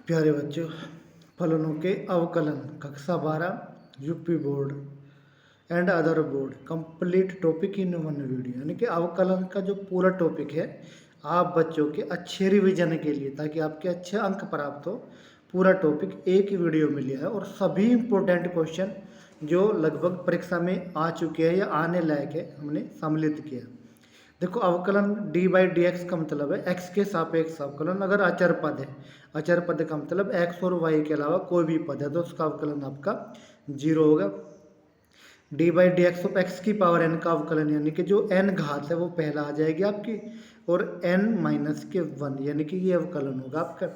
प्यारे बच्चों, फलनों के अवकलन कक्षा 12 UP board and other board complete topic in one video, यानी कि अवकलन का जो पूरा टॉपिक है आप बच्चों के अच्छे रिवीजन के लिए, ताकि आपके अच्छे अंक प्राप्त हो, पूरा टॉपिक एक ही वीडियो में लिया है। और सभी इम्पोर्टेंट क्वेश्चन जो लगभग परीक्षा में आ चुके हैं या आने लायक है हमने सम्मिलित किया। देखो, अवकलन डी बाई डी एक्स का मतलब है एक्स के सापेक्ष अवकलन। अगर अचर पद है, अचर पद का मतलब एक्स और वाई के अलावा कोई भी पद है, तो उसका अवकलन आपका 0 होगा। D by d x of x की पावर एन का अवकलन, यानी कि जो एन घात है वो पहला आ जाएगी आपकी, और एन माइनस के 1, यानी कि ये अवकलन होगा आपका।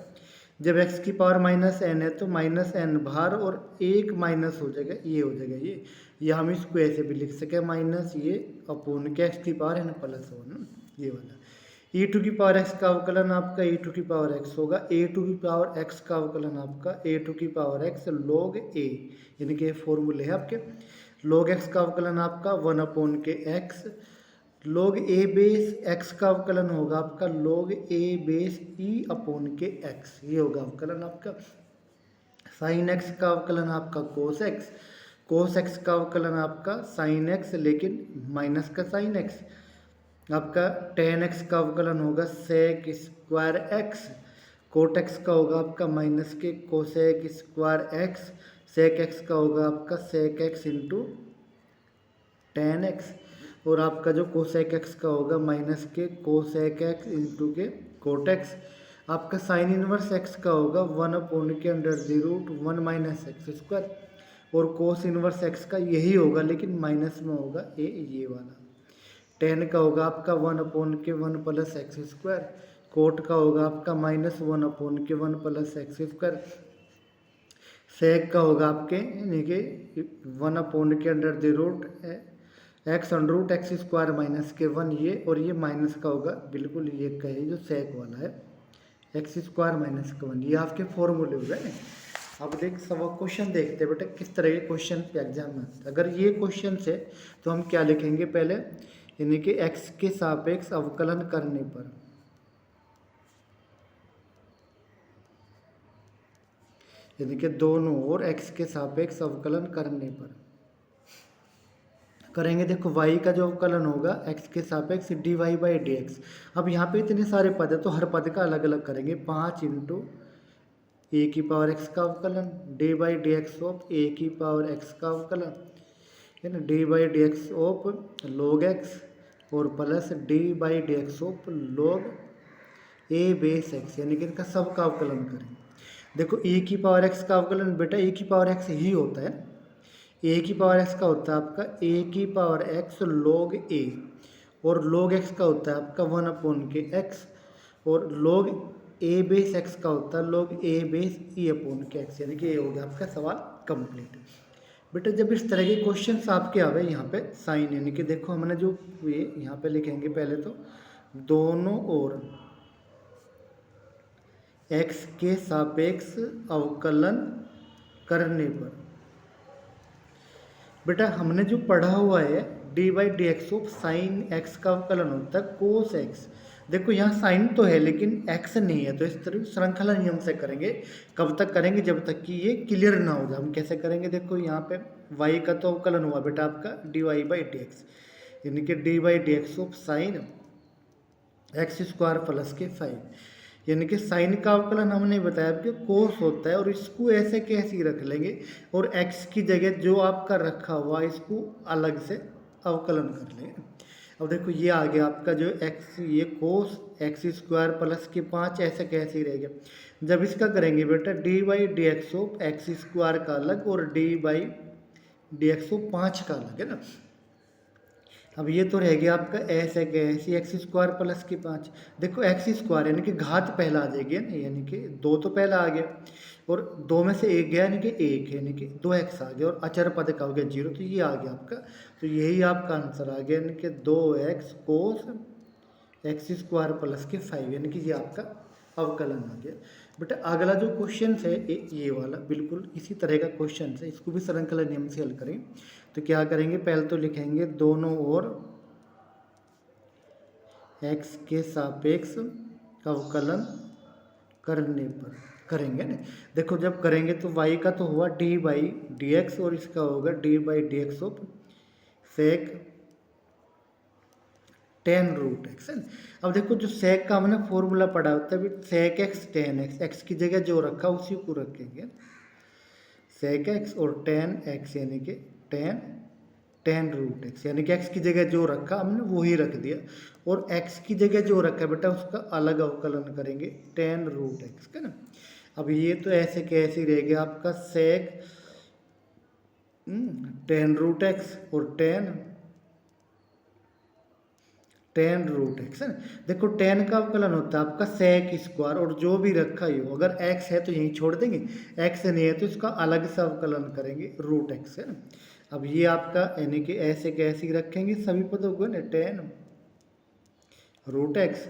जब एक्स की पावर माइनस एन है तो माइनस एन बाहर और एक माइनस हो जाएगा, ये हो जाएगा ये, या हम इसको ऐसे भी लिख सके माइनस ये अपोन के एक्स की पावर एन प्लस 1, ये वाला। ई टू की पावर एक्स का अवकलन आपका ई टू की पावर एक्स होगा। ए टू की पावर एक्स का अवकलन आपका ए टू की पावर एक्स लॉग ए, यानी कि फॉर्मूले है आपके। लॉग एक्स का अवकलन आपका 1 अपोन के x. Log a base x का अवकलन होगा आपका log a base E upon के एक्स, ये होगा अवकलन आपका। साइन एक्स का अवकलन आपका कोस एक्स। कोस एक्स का अवकलन आपका साइन एक्स लेकिन माइनस का साइन एक्स। आपका टेन एक्स का अवकलन होगा sec square x. Cot x का होगा आपका माइनस के cosec square x. Sec x का होगा आपका sec x into tan x. और आपका जो कोसेक एक्स का होगा माइनस के कोसेक एक्स इंटू के कोट एक्स। आपका साइन इनवर्स एक्स का होगा 1 अपोन के under the root 1 minus x square. और कोस इनवर्स एक्स का यही होगा लेकिन माइनस में होगा ये वाला। टेन का होगा आपका 1 अपोन के 1 प्लस एक्स स्क्वायर। कोट का होगा आपका माइनस 1 अपोन के 1 प्लस एक्स स्क्वायर। सेक का होगा आपके यानी कि 1 अपोन के under the root x under root x square minus के 1 ये, और ये माइनस का होगा बिल्कुल ये का है जो सेक वाला है एक्स स्क्वायर माइनस का 1, ये आपके फॉर्मूले हो गए। अब देख सब क्वेश्चन देखते हैं बेटा किस तरह के क्वेश्चन एग्जाम में। अगर ये क्वेश्चन है तो हम क्या लिखेंगे पहले, यानी कि एक्स के सापेक्ष अवकलन करने पर, यानी कि दोनों ओर एक्स के सापेक्ष अवकलन करने पर करेंगे। देखो y का जो अवकलन होगा x के सापेक्ष d y by d x. अब यहाँ पे इतने सारे पद है तो हर पद का अलग अलग करेंगे। 5 इंटू ए की पावर एक्स का अवकलन d by d x of a की पावर एक्स का अवकलन, है ना, d by d x of log x, और plus d by d x of log a base x, यानी कि इनका सब का अवकलन करें। देखो ए की पावर एक्स का अवकलन बेटा ए की पावर एक्स ही होता है। ए की पावर एक्स का होता है आपका ए की पावर एक्स लॉग ए, और लॉग एक्स का होता है आपका 1 अपोन के एक्स, और लॉग ए बेस एक्स का होता है log a base E upon के एक्स, यानी कि ये हो गया आपका सवाल कंप्लीट। बेटा जब इस तरह के क्वेश्चन आपके आवे यहाँ पे साइन, यानी कि देखो हमने जो ये यहाँ पे लिखेंगे पहले तो दोनों ओर एक्स के सापेक्ष अवकलन करने पर, बेटा हमने जो पढ़ा हुआ है D by d x of sine x का अवकलन होता है कोस एक्स। देखो यहाँ साइन तो है लेकिन एक्स नहीं है, तो इस तरह श्रृंखला नियम से करेंगे। कब तक करेंगे, जब तक कि ये क्लियर ना हो जाए। हम कैसे करेंगे, देखो यहाँ पे वाई का तो अवकलन हुआ बेटा आपका d y by d x, यानी कि d by d x of sine x square plus के 5, यानी कि साइन का अवकलन हमने बताया कि कोस होता है, और इसको ऐसे कैसे ही रख लेंगे, और एक्स की जगह जो आपका रखा हुआ इसको अलग से अवकलन कर लेंगे। अब देखो ये आ गया आपका जो एक्स, ये कोस एक्स स्क्वायर प्लस के 5 ऐसे कैसे ही रहेगा। जब इसका करेंगे बेटा D by d x of x square का अलग और d by d x of 5 का अलग, है ना। अब ये तो रह गया आपका ऐसे कैसे एक्स स्क्वायर प्लस के 5। देखो एक्स स्क्वायर यानी कि घात पहला आ जाएगी ना, यानी कि 2 तो पहला आ गया, और 2 में से 1 गया यानी कि 1, यानी कि 2x आ गया, और अचर पद का हो गया 0, तो ये आ गया आपका। तो यही आपका आंसर आ गया, यानी कि 2x cos x square plus के 5, यानी कि ये आपका अवकलन आ गया। बेटा अगला जो क्वेश्चन है ये वाला बिल्कुल इसी तरह का क्वेश्चन है, इसको भी श्रृंखला नियम से हल करें। तो क्या करेंगे, पहले तो लिखेंगे दोनों ओर x के सापेक्ष अवकलन करने पर, करेंगे ना। देखो जब करेंगे तो y का तो हुआ डी बाई डी एक्स और इसका होगा d by d x of sec 10 root x है। अब देखो जो सेक का हमने फॉर्मूला पढ़ा होता है सेक एक्स 10x, एक्स की जगह जो रखा उसी को रखेंगे सेक एक्स और 10x यानी कि 10 रूट एक्स यानी कि एक्स की जगह जो रखा हमने वही रख दिया और एक्स की जगह जो रखा बेटा उसका अलग अवकलन करेंगे 10 रूट एक्स का ना। अब ये तो ऐसे कैसे रहेगा आपका सेक 10 रूट एक्स और 10 रूट एक्स है। देखो 10 का अवकलन होता है आपका सेक स्क्वायर और जो भी रखा ही हो, अगर x है तो यहीं छोड़ देंगे, x नहीं है तो इसका अलग से अवकलन करेंगे रूट एक्स है ना। अब ये आपका यानी कि ऐसे कैसे रखेंगे सभी पदों को ना 10 root x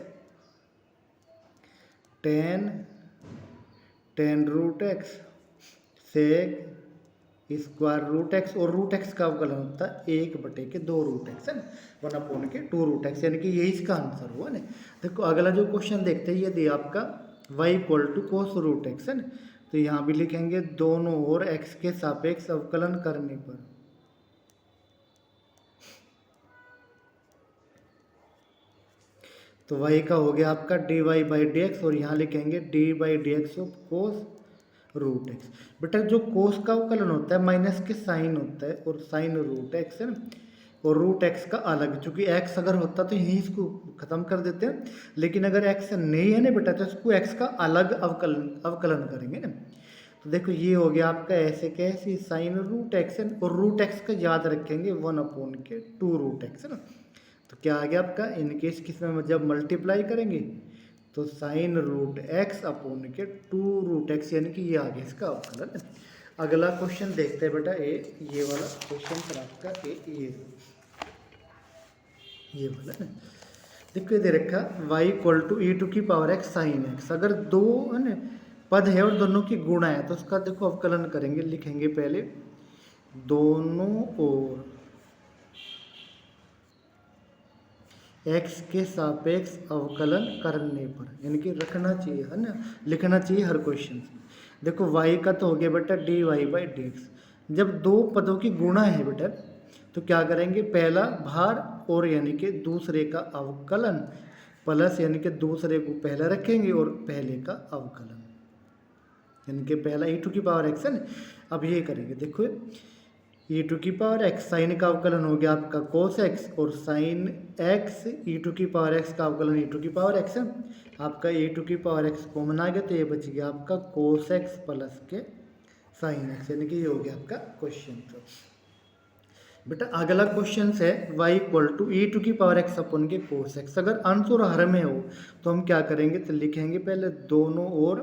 10 root x sec square root x और रूट एक्स का अवकलन होता है 1/2 रूट एक्स है ना, 1/2 रूट एक्स यानी कि यही इसका आंसर हुआ ना। देखो अगला जो क्वेश्चन देखते हैं ये दिया आपका y = cos रूट एक्स है ना, तो यहाँ भी लिखेंगे दोनों ओर x के सापेक्ष अवकलन करने पर तो y का हो गया आपका dy/dx और यहाँ लिखेंगे d/dx of cos root x. बेटा जो कोस का अवकलन होता है माइनस के साइन होता है और साइन रूट एक्स है ना, और रूट एक्स का अलग, चूंकि एक्स अगर होता तो यही इसको खत्म कर देते हैं, लेकिन अगर एक्स नहीं है ना बेटा तो इसको एक्स का अलग अवकलन करेंगे ना। तो देखो ये हो गया आपका ऐसे कैसे साइन रूट एक्स है और रूट एक्स का याद रखेंगे 1/2 रूट एक्स है ना। तो क्या आ गया आपका इनकेस किसमें जब मल्टीप्लाई करेंगे तो साइन रूट एक्स अपॉन के 2 रूट एक्स यानी कि ये आ गया इसका अवकलन। अगला क्वेश्चन देखते हैं बेटा ये वाला क्वेश्चन पर आपका ये वाला ना। देखो ये दे रखा y = e⁴x sin x। अगर दो है ना पद है और दोनों की गुणा है तो उसका देखो अवकलन करेंगे, लिखेंगे पहले दोनों ओर x के सापेक्ष अवकलन करने पर, यानी कि रखना चाहिए है ना, लिखना चाहिए हर क्वेश्चन में। देखो y का तो हो गया बेटा dy/dx। जब दो पदों की गुणा है बेटा तो क्या करेंगे पहला भार और यानी कि दूसरे का अवकलन प्लस यानी कि दूसरे को पहला रखेंगे और पहले का अवकलन यानी कि पहला e⁴x है ना। अब ये करेंगे देखो e⁴x साइन का अवकलन हो गया आपका cos x और साइन x e⁴x का अवकलन e⁴x है। आपका e⁴x कॉमन आ गया तो ये बच गया आपका cos x प्लस के साइन x यानी कि ये हो गया आपका क्वेश्चन। तो बेटा अगला क्वेश्चन है y = e⁴x अपन के cos x। अगर अंश और हर में हो तो हम क्या करेंगे तो लिखेंगे पहले दोनों ओर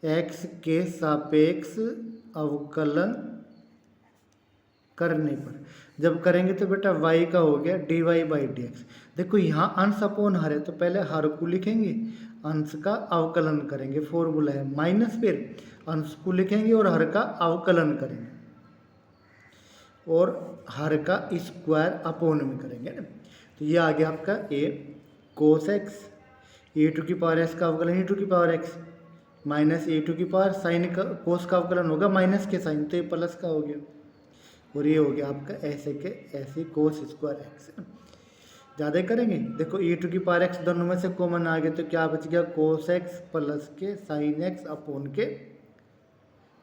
x के सापेक्ष अवकलन करने पर। जब करेंगे तो बेटा y का हो गया dy/dx। देखो यहाँ अंश अपॉन हर है तो पहले हर को लिखेंगे, अंश का अवकलन करेंगे, फॉर्मूला है माइनस, फिर अंश को लिखेंगे और हर का अवकलन करेंगे और हर का स्क्वायर अपॉन में करेंगे ना। तो ये आ गया आपका cos x e⁴x का अवकलन e⁴x माइनस e⁴ साइन का कोस का अवकलन होगा माइनस के साइन तो ये प्लस का हो गया और ये हो गया आपका ऐसे के ऐसे cos स्क्वायर एक्स। ज़्यादा करेंगे देखो e⁴x दोनों में से कॉमन आ गया तो क्या बच गया cos x प्लस के साइन x अपॉन के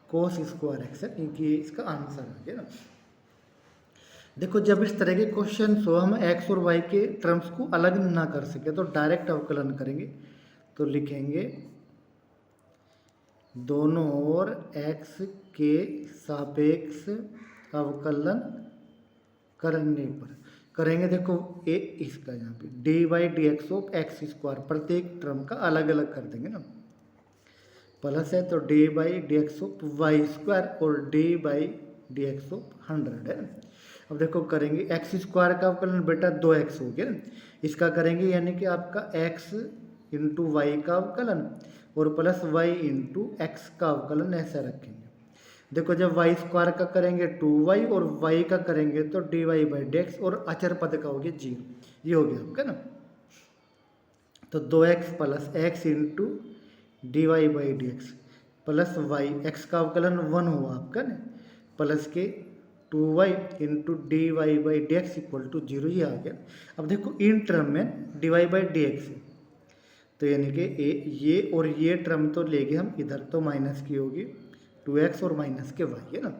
cos स्क्वायर एक्स है, क्योंकि इसका आंसर आ गया ना। देखो जब इस तरह के क्वेश्चन हो हम x और y के टर्म्स को अलग ना कर सके तो डायरेक्ट अवकलन करेंगे, तो लिखेंगे दोनों ओर x के सापेक्ष अवकलन करने पर करेंगे। देखो इसका यहाँ पे dy/dx ऑफ x², प्रत्येक टर्म का अलग अलग कर देंगे ना, प्लस है तो dy/dx ऑफ y² और dy/dx ऑफ 100 है। अब देखो करेंगे x² का अवकलन बेटा 2x हो गया, इसका करेंगे यानी कि आपका x × y का अवकलन और प्लस y × x का अवकलन ऐसा रखेंगे। देखो जब y² का करेंगे 2y और y का करेंगे तो dy/dx और अचर पद का हो गया 0, ये हो गया आपका ना। तो 2x plus x into d y by d x plus y, x का अवकलन 1 हुआ आपका ना, प्लस के 2y into d y by d x equal to 0, ये आ गया। अब देखो इन टर्म में d y by d x है, तो यानी कि ये और ये टर्म तो लेंगे हम इधर, तो माइनस की होगी 2x और माइनस के y है ना।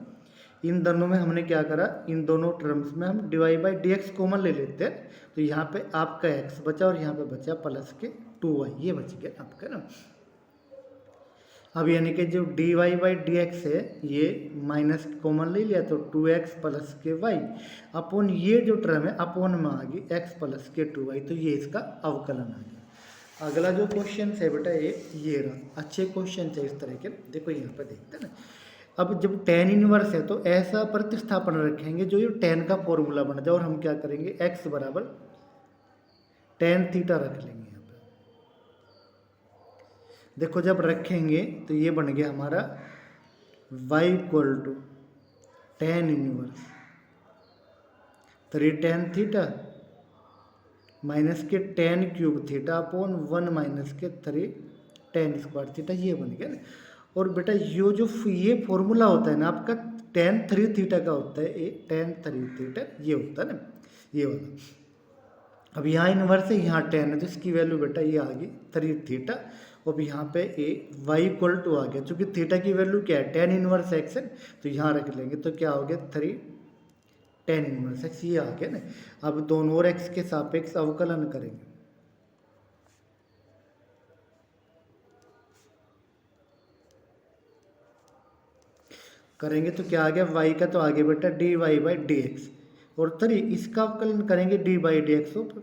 इन दोनों में हमने क्या करा, इन दोनों टर्म्स में हम d y by d x common ले लेते हैं, तो यहाँ पे आपका x बचा और यहाँ पे बचा प्लस के 2y, ये बच गया आपका ना। अब यानी कि जो d y by d x है ये माइनस कॉमन ले लिया, तो 2x प्लस के y अपॉन ये जो टर्म है अपॉन में आ गई x प्लस के 2y, तो ये इसका अवकलन आ गया। अगला जो क्वेश्चन है बेटा ये रहा, अच्छे क्वेश्चन है इस तरह के, देखो यहाँ पे देखते हैं ना। अब जब tan इनवर्स है तो ऐसा प्रतिस्थापन रखेंगे जो ये tan का फॉर्मूला बन जाए, और हम क्या करेंगे x बराबर tan थीटा रख लेंगे। देखो जब रखेंगे तो ये बन गया हमारा y equal to tan inverse 3 tan theta minus के tan cube theta upon 1 minus के 3 tan स्क्वायर थीटा, ये बन गया ना। और बेटा ये फॉर्मूला होता है ना आपका tan 3 थीटा का होता है, ये tan 3 थीटा ये होता है ना, ये वाला। अब यहाँ इनवर्स है, यहाँ tan है, तो इसकी वैल्यू बेटा ये आ गई 3 थीटा। अब यहाँ पे y इक्वल टू आ गया, चूँकि थीटा की वैल्यू क्या है tan इनवर्स x है, तो यहाँ रख लेंगे, तो क्या हो गया 3 tan इनवर्स x, ये आ गया ना। अब दोनों और x के सापेक्ष अवकलन करेंगे, तो क्या आ गया, y का तो आ गया बेटा d y by d x, और 3 इसका अवकलन करेंगे d by d x of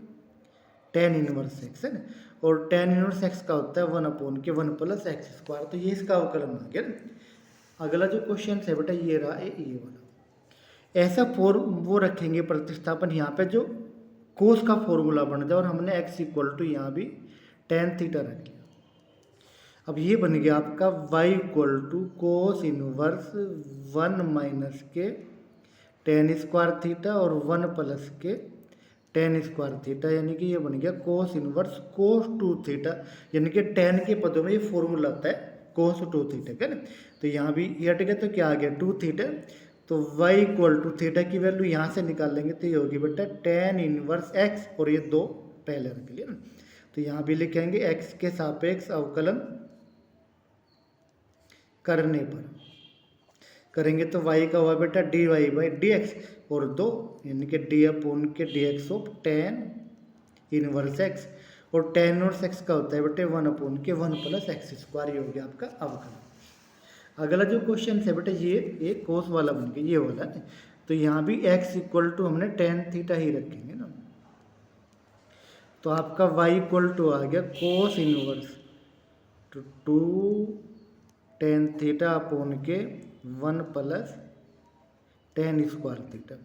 tan inverse x है ना। और tan इनवर्स x का होता है 1 अपॉन के 1 प्लस एक्स स्क्वायर, तो ये इसका अवकलन आ गया ना। अगला जो क्वेश्चन है बेटा ये रहा ये वाला, ऐसा वो रखेंगे प्रतिस्थापन यहाँ पे जो कोस का फॉर्मूला बन जाए, और हमने x इक्वल टू यहाँ भी tan थीटा रख लिया। अब ये बन गया आपका y equal to cos inverse 1 minus के tan स्क्वायर थीटा और 1 प्लस के tan स्क्वायर थीटा, यानी कि ये बन गया कोस इनवर्स कोस 2 थीटा, यानी कि tan के पदों में ये फॉर्मूला आता है कोस 2 थीटा का ना। तो यहाँ भी ये हट गया, तो क्या आ गया 2 थीटा, तो y इक्वल टू थीटा की वैल्यू यहाँ से निकाल लेंगे, तो ये होगी बेटा tan इनवर्स x, और ये 2 पहले रख लिया ना। तो यहाँ भी लिखेंगे x के सापेक्ष अवकलन करने पर करेंगे, तो y का हुआ बेटा d y by d x, और 2 यानी कि डी अपॉन के d x of tan inverse x, और tan इनवर्स x का होता है बेटे 1 अपॉन के 1 प्लस एक्स स्क्वायर, ये हो गया आपका अवकलन। अगला जो क्वेश्चन है बेटा ये कोस वाला बन गया, ये वाला है, तो यहाँ भी x इक्वल टू हमने tan थीटा ही रखेंगे ना। तो आपका y इक्वल टू आ गया cos inverse 2 tan theta upon के 1 प्लस tan स्क्वायर थीटा,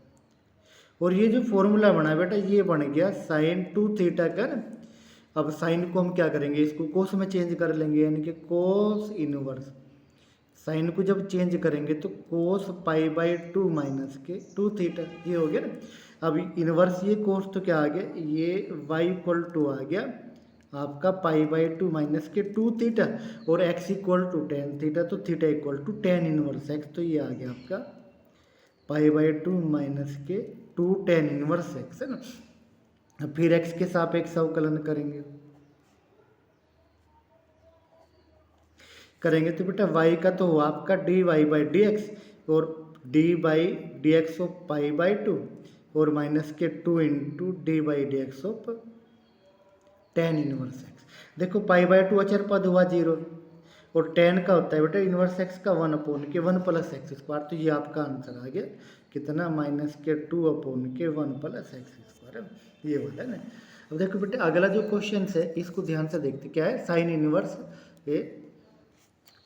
और ये जो फॉर्मूला बना बेटा ये बन गया साइन 2 थीटा का ना। अब साइन को हम क्या करेंगे, इसको कोस में चेंज कर लेंगे, यानी कि कोस इनवर्स, साइन को जब चेंज करेंगे तो कोस पाई बाई 2 माइनस के 2 थीटा, ये हो गया ना। अब इनवर्स ये कोस तो क्या आ गया, ये y इक्वल टू आ गया आपका पाई बाई 2 माइनस के 2 थीटा, और x equal to tan theta, तो theta equal to tan inverse x, तो ये आ गया आपका पाई बाई 2 माइनस के 2 tan इनवर्स x है ना। अब फिर x के सापेक्ष अवकलन करेंगे तो बेटा y का तो हुआ आपका d y by d x, और d by d x of pi by 2, और माइनस के 2 into d by d x of tan inverse x। देखो पाई बाई 2 अचर पद हुआ 0, और tan का होता है बेटा इनवर्स x का 1 अपॉन के 1 प्लस एक्स स्क्वायर, तो ये आपका आंसर आ गया कितना, माइनस के 2 अपॉन के 1 प्लस एक्स स्क्वायर, ये वाला ना। अब देखो बेटा अगला जो क्वेश्चन है इसको ध्यान से देखते, क्या है sine inverse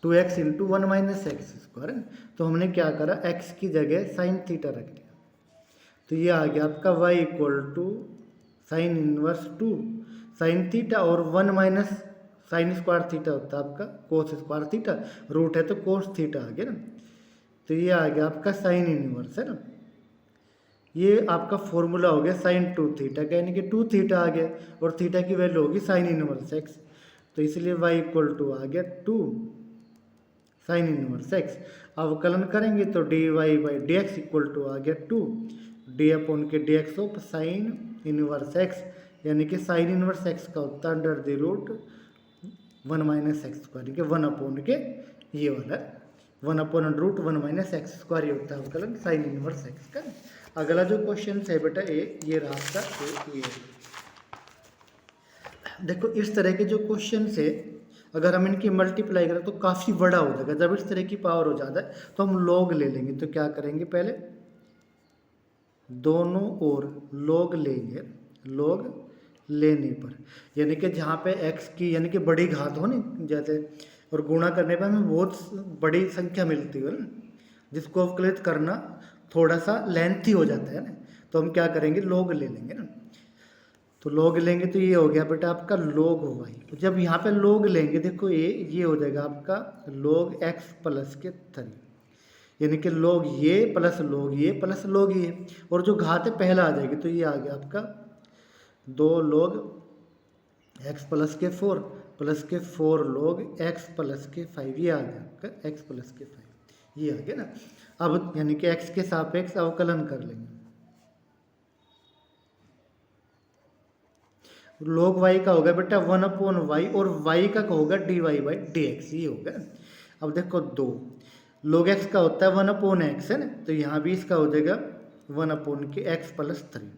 2x into 1 minus x square, तो हमने क्या करा x की जगह साइन थीटा रख लिया, तो ये आ गया आपका y equal to sine inverse 2 sine theta, और 1 माइनस साइन स्क्वायर थीटा होता है आपका कोस स्क्वायर थीटा, रूट है तो कोस थीटा आ गया ना। तो ये आ गया आपका साइन इनवर्स है ना, ये आपका फॉर्मूला हो गया साइन 2 थीटा का, यानी कि 2 थीटा आ गया और थीटा की वैल्यू होगी साइन इनवर्स एक्स, तो इसलिए वाई इक्वल टू आ गया 2 साइन इनवर्स एक्स। अवकलन करेंगे तो d y by d x equal to आ गया 2 डी अपॉन के d x of sine inverse x, यानी कि साइन इनवर्स एक्स का होता है under the root 1 minus x square, कि 1 अपॉन के ये वाला 1 upon root 1 minus x square ये होता है अवकलन साइन इनवर्स एक्स का। अगला जो क्वेश्चन है बेटा ये रहा आपका ये देखो, इस तरह के जो क्वेश्चन है अगर हम इनकी मल्टीप्लाई करें तो काफ़ी बड़ा हो जाएगा। जब इस तरह की पावर हो जाता है तो हम लॉग ले लेंगे, तो क्या करेंगे पहले दोनों ओर लॉग लेंगे, लॉग लेने पर यानी कि जहाँ पे x की यानी कि बड़ी घात हो नहीं जैसे, और गुणा करने पर हमें बहुत बड़ी संख्या मिलती है ना, जिसको अवकलित करना थोड़ा सा लेंथी हो जाता है ना, तो हम क्या करेंगे लॉग ले लेंगे ना, तो लॉग लेंगे तो ये हो गया बेटा आपका लॉग वाई। तो जब यहाँ पे लॉग लेंगे देखो ये हो जाएगा आपका लॉग एक्स प्लस के 3, यानी कि लॉग ये प्लस लॉग ये प्लस लॉग ये, और जो घात है पहला आ जाएगी, तो ये आ गया आपका 2 लॉग एक्स प्लस के 4 प्लस के 4 लॉग एक्स प्लस के 5, ये आ गया आपका एक्स प्लस के 5, ये आ गया ना। अब यानी कि एक्स के सापेक्ष अवकलन कर लेंगे, लॉग वाई का होगा बेटा 1 अपॉन वाई, और वाई का होगा d y by d x, ये होगा। अब देखो 2 लॉग एक्स का होता है 1 अपॉन एक्स है ना, तो यहाँ भी इसका हो जाएगा 1 अपॉन के एक्स प्लस 3,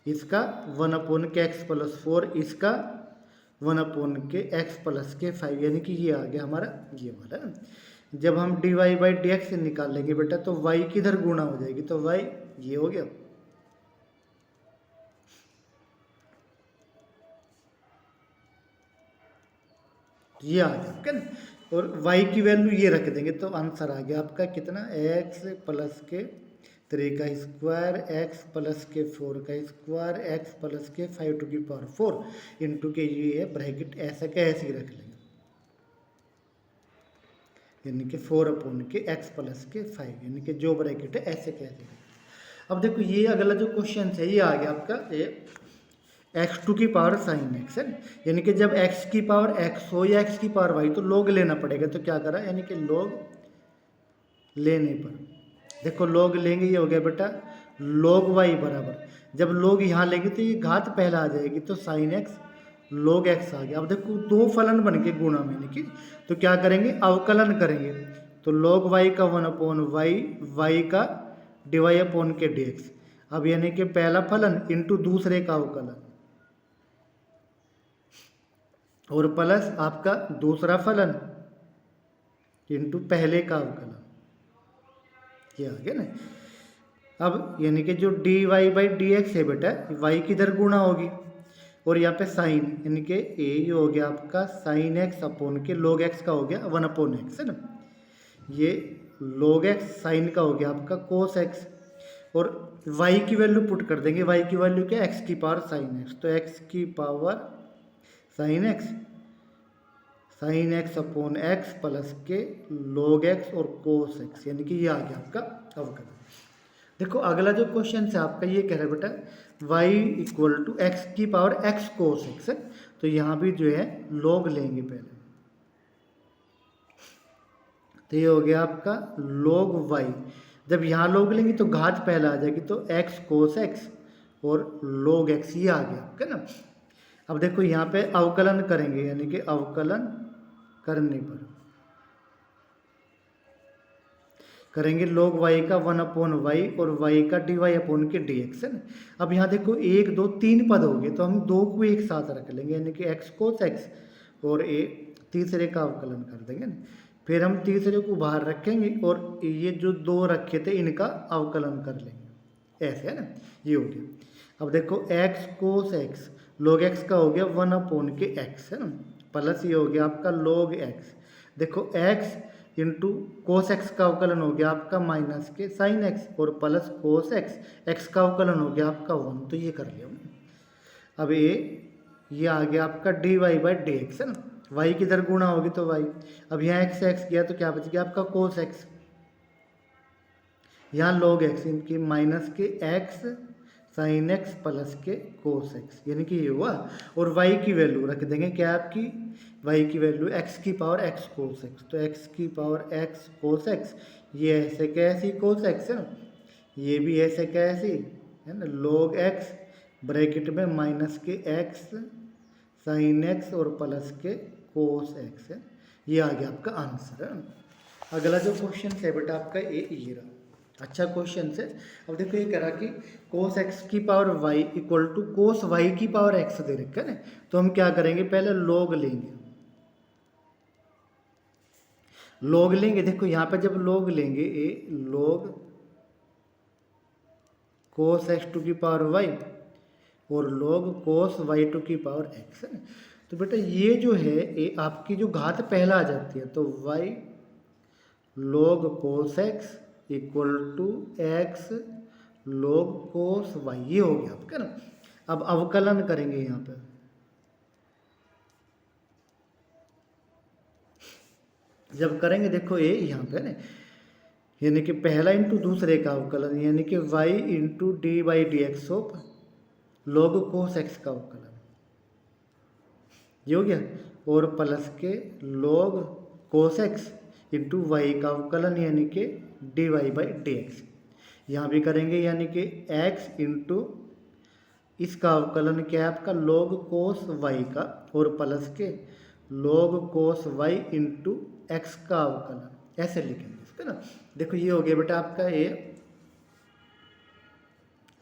इसका 1 अपॉन के एक्स प्लस 4, इसका 1 अपॉन के एक्स प्लस के 5, यानी कि ये आ गया हमारा ये वाला। जब हम d y by d x निकाल लेंगे बेटा तो वाई किधर गुणा हो जाएगी, तो वाई ये हो गया, ये आ गया आपका ना, और y की वैल्यू ये रख देंगे तो आंसर आ गया आपका कितना x प्लस के 3 का स्क्वायर x प्लस के 4 का स्क्वायर x प्लस के 5 टू की पावर 4 इंटू के ये है ब्रैकेट ऐसा का ऐसे ही रख लेंगे, यानी कि 4 अपॉन के x प्लस के 5, यानी कि जो ब्रैकेट है ऐसे कैसे। अब देखो ये अगला जो क्वेश्चन है ये आ गया आपका ये x2 की पावर साइन एक्स है, यानी कि जब x की पावर x हो या x की पावर y तो log लेना पड़ेगा, तो क्या करा यानी कि log लेने पर देखो log लेंगे ये हो गया बेटा log y बराबर, जब log यहाँ लेंगे तो ये घात पहला आ जाएगी, तो साइन x log x आ गया। अब देखो दो फलन बन के गुणा में की, तो क्या करेंगे अवकलन करेंगे, तो log y का 1 अपॉन y का dy अपॉन के dx। अब यानी कि पहला फलन इंटू दूसरे का अवकलन और प्लस आपका दूसरा फलन इंटू पहले का अवकलन, ये आ गया ना। अब यानी कि जो d y by d x है बेटा वाई किधर गुणा होगी, और यहाँ पे साइन यानी कि ये हो गया आपका साइन एक्स अपॉन के लॉग एक्स का हो गया 1 अपॉन एक्स है ना, ये लॉग एक्स साइन का हो गया आपका कोस एक्स, और y की वैल्यू पुट कर देंगे, y की वैल्यू क्या x की पावर साइन एक्स, तो x की power sine x upon x plus के log x और कोस x, यानी कि ये आ गया आपका अवकलन। देखो अगला जो क्वेश्चन है आपका ये कह रहा है बेटा y इक्वल टू एक्स की पावर x कोस x है, तो यहाँ भी जो है log लेंगे पहले, तो ये हो गया आपका log y, जब यहाँ log लेंगे तो घात पहला आ जाएगी, तो x कोस x और log x ये आ गया आपका ना। अब देखो यहाँ पे अवकलन करेंगे, यानी कि अवकलन करने पर करेंगे log y का 1 अपॉन वाई और y का dy अपॉन के dx है ना। अब यहाँ देखो 1 2 3 पद हो गए, तो हम दो को एक साथ रख लेंगे, यानी कि x कोस x और तीसरे का अवकलन कर देंगे ना, फिर हम तीसरे को बाहर रखेंगे और ये जो दो रखे थे इनका अवकलन कर लेंगे, ऐसे है ना, ये हो गया। अब देखो x कोस x log x का हो गया 1 अपॉन के x है ना, प्लस ये हो गया आपका log x, देखो x इंटू कोस एक्स का अवकलन हो गया आपका माइनस के साइन एक्स, और प्लस कोस एक्स का अवकलन हो गया आपका 1, तो ये कर लिया। अब ये आ गया आपका d y by d x है ना, वाई किधर गुणा होगी तो वाई, अब यहाँ एक्स गया तो क्या बच गया आपका कोस एक्स, यहाँ log x इनकी माइनस के x साइन एक्स प्लस के कोस एक्स, यानी कि ये हुआ। और y की वैल्यू रख देंगे क्या आपकी, y की वैल्यू x की पावर x कोस एक्स, तो x की पावर x कोस एक्स, ये ऐसे कैसी कोस एक्स है ना, ये भी ऐसे कैसी है ना, log x ब्रैकेट में माइनस के x साइन एक्स और प्लस के कोस एक्स है। ये आ गया आपका आंसर है। अगला जो क्वेश्चन है बेटा आपका ये रहा, अच्छा क्वेश्चन है। अब देखो ये कह रहा कि कोस एक्स की power y equal to cos y की पावर एक्स दे रखा है ना, तो हम क्या करेंगे, पहले लॉग लेंगे। लॉग लेंगे, देखो यहाँ पे जब लॉग लेंगे ए लॉग कोस एक्स टू की पावर वाई और लॉग कोस वाई टू की पावर एक्स है ना, तो बेटा ये जो है ये आपकी जो घात पहला आ जाती है, तो y log cos x equal to x log cos y, ये हो गया आपका ना। अब अवकलन करेंगे यहाँ पे, जब करेंगे देखो ये यहाँ पे ना, यानी कि पहला इंटू दूसरे का अवकलन, यानी कि y into d by d x of log cos x का अवकलन, ये हो गया। और प्लस के log cos x into y का अवकलन, यानी कि d y by d x, यहाँ भी करेंगे, यानी कि x इंटू इसका अवकलन क्या है आपका log cos y का, और प्लस के log cos y into x का अवकलन, ऐसे लिखेंगे इसका ना। देखो ये हो गया बेटा आपका ये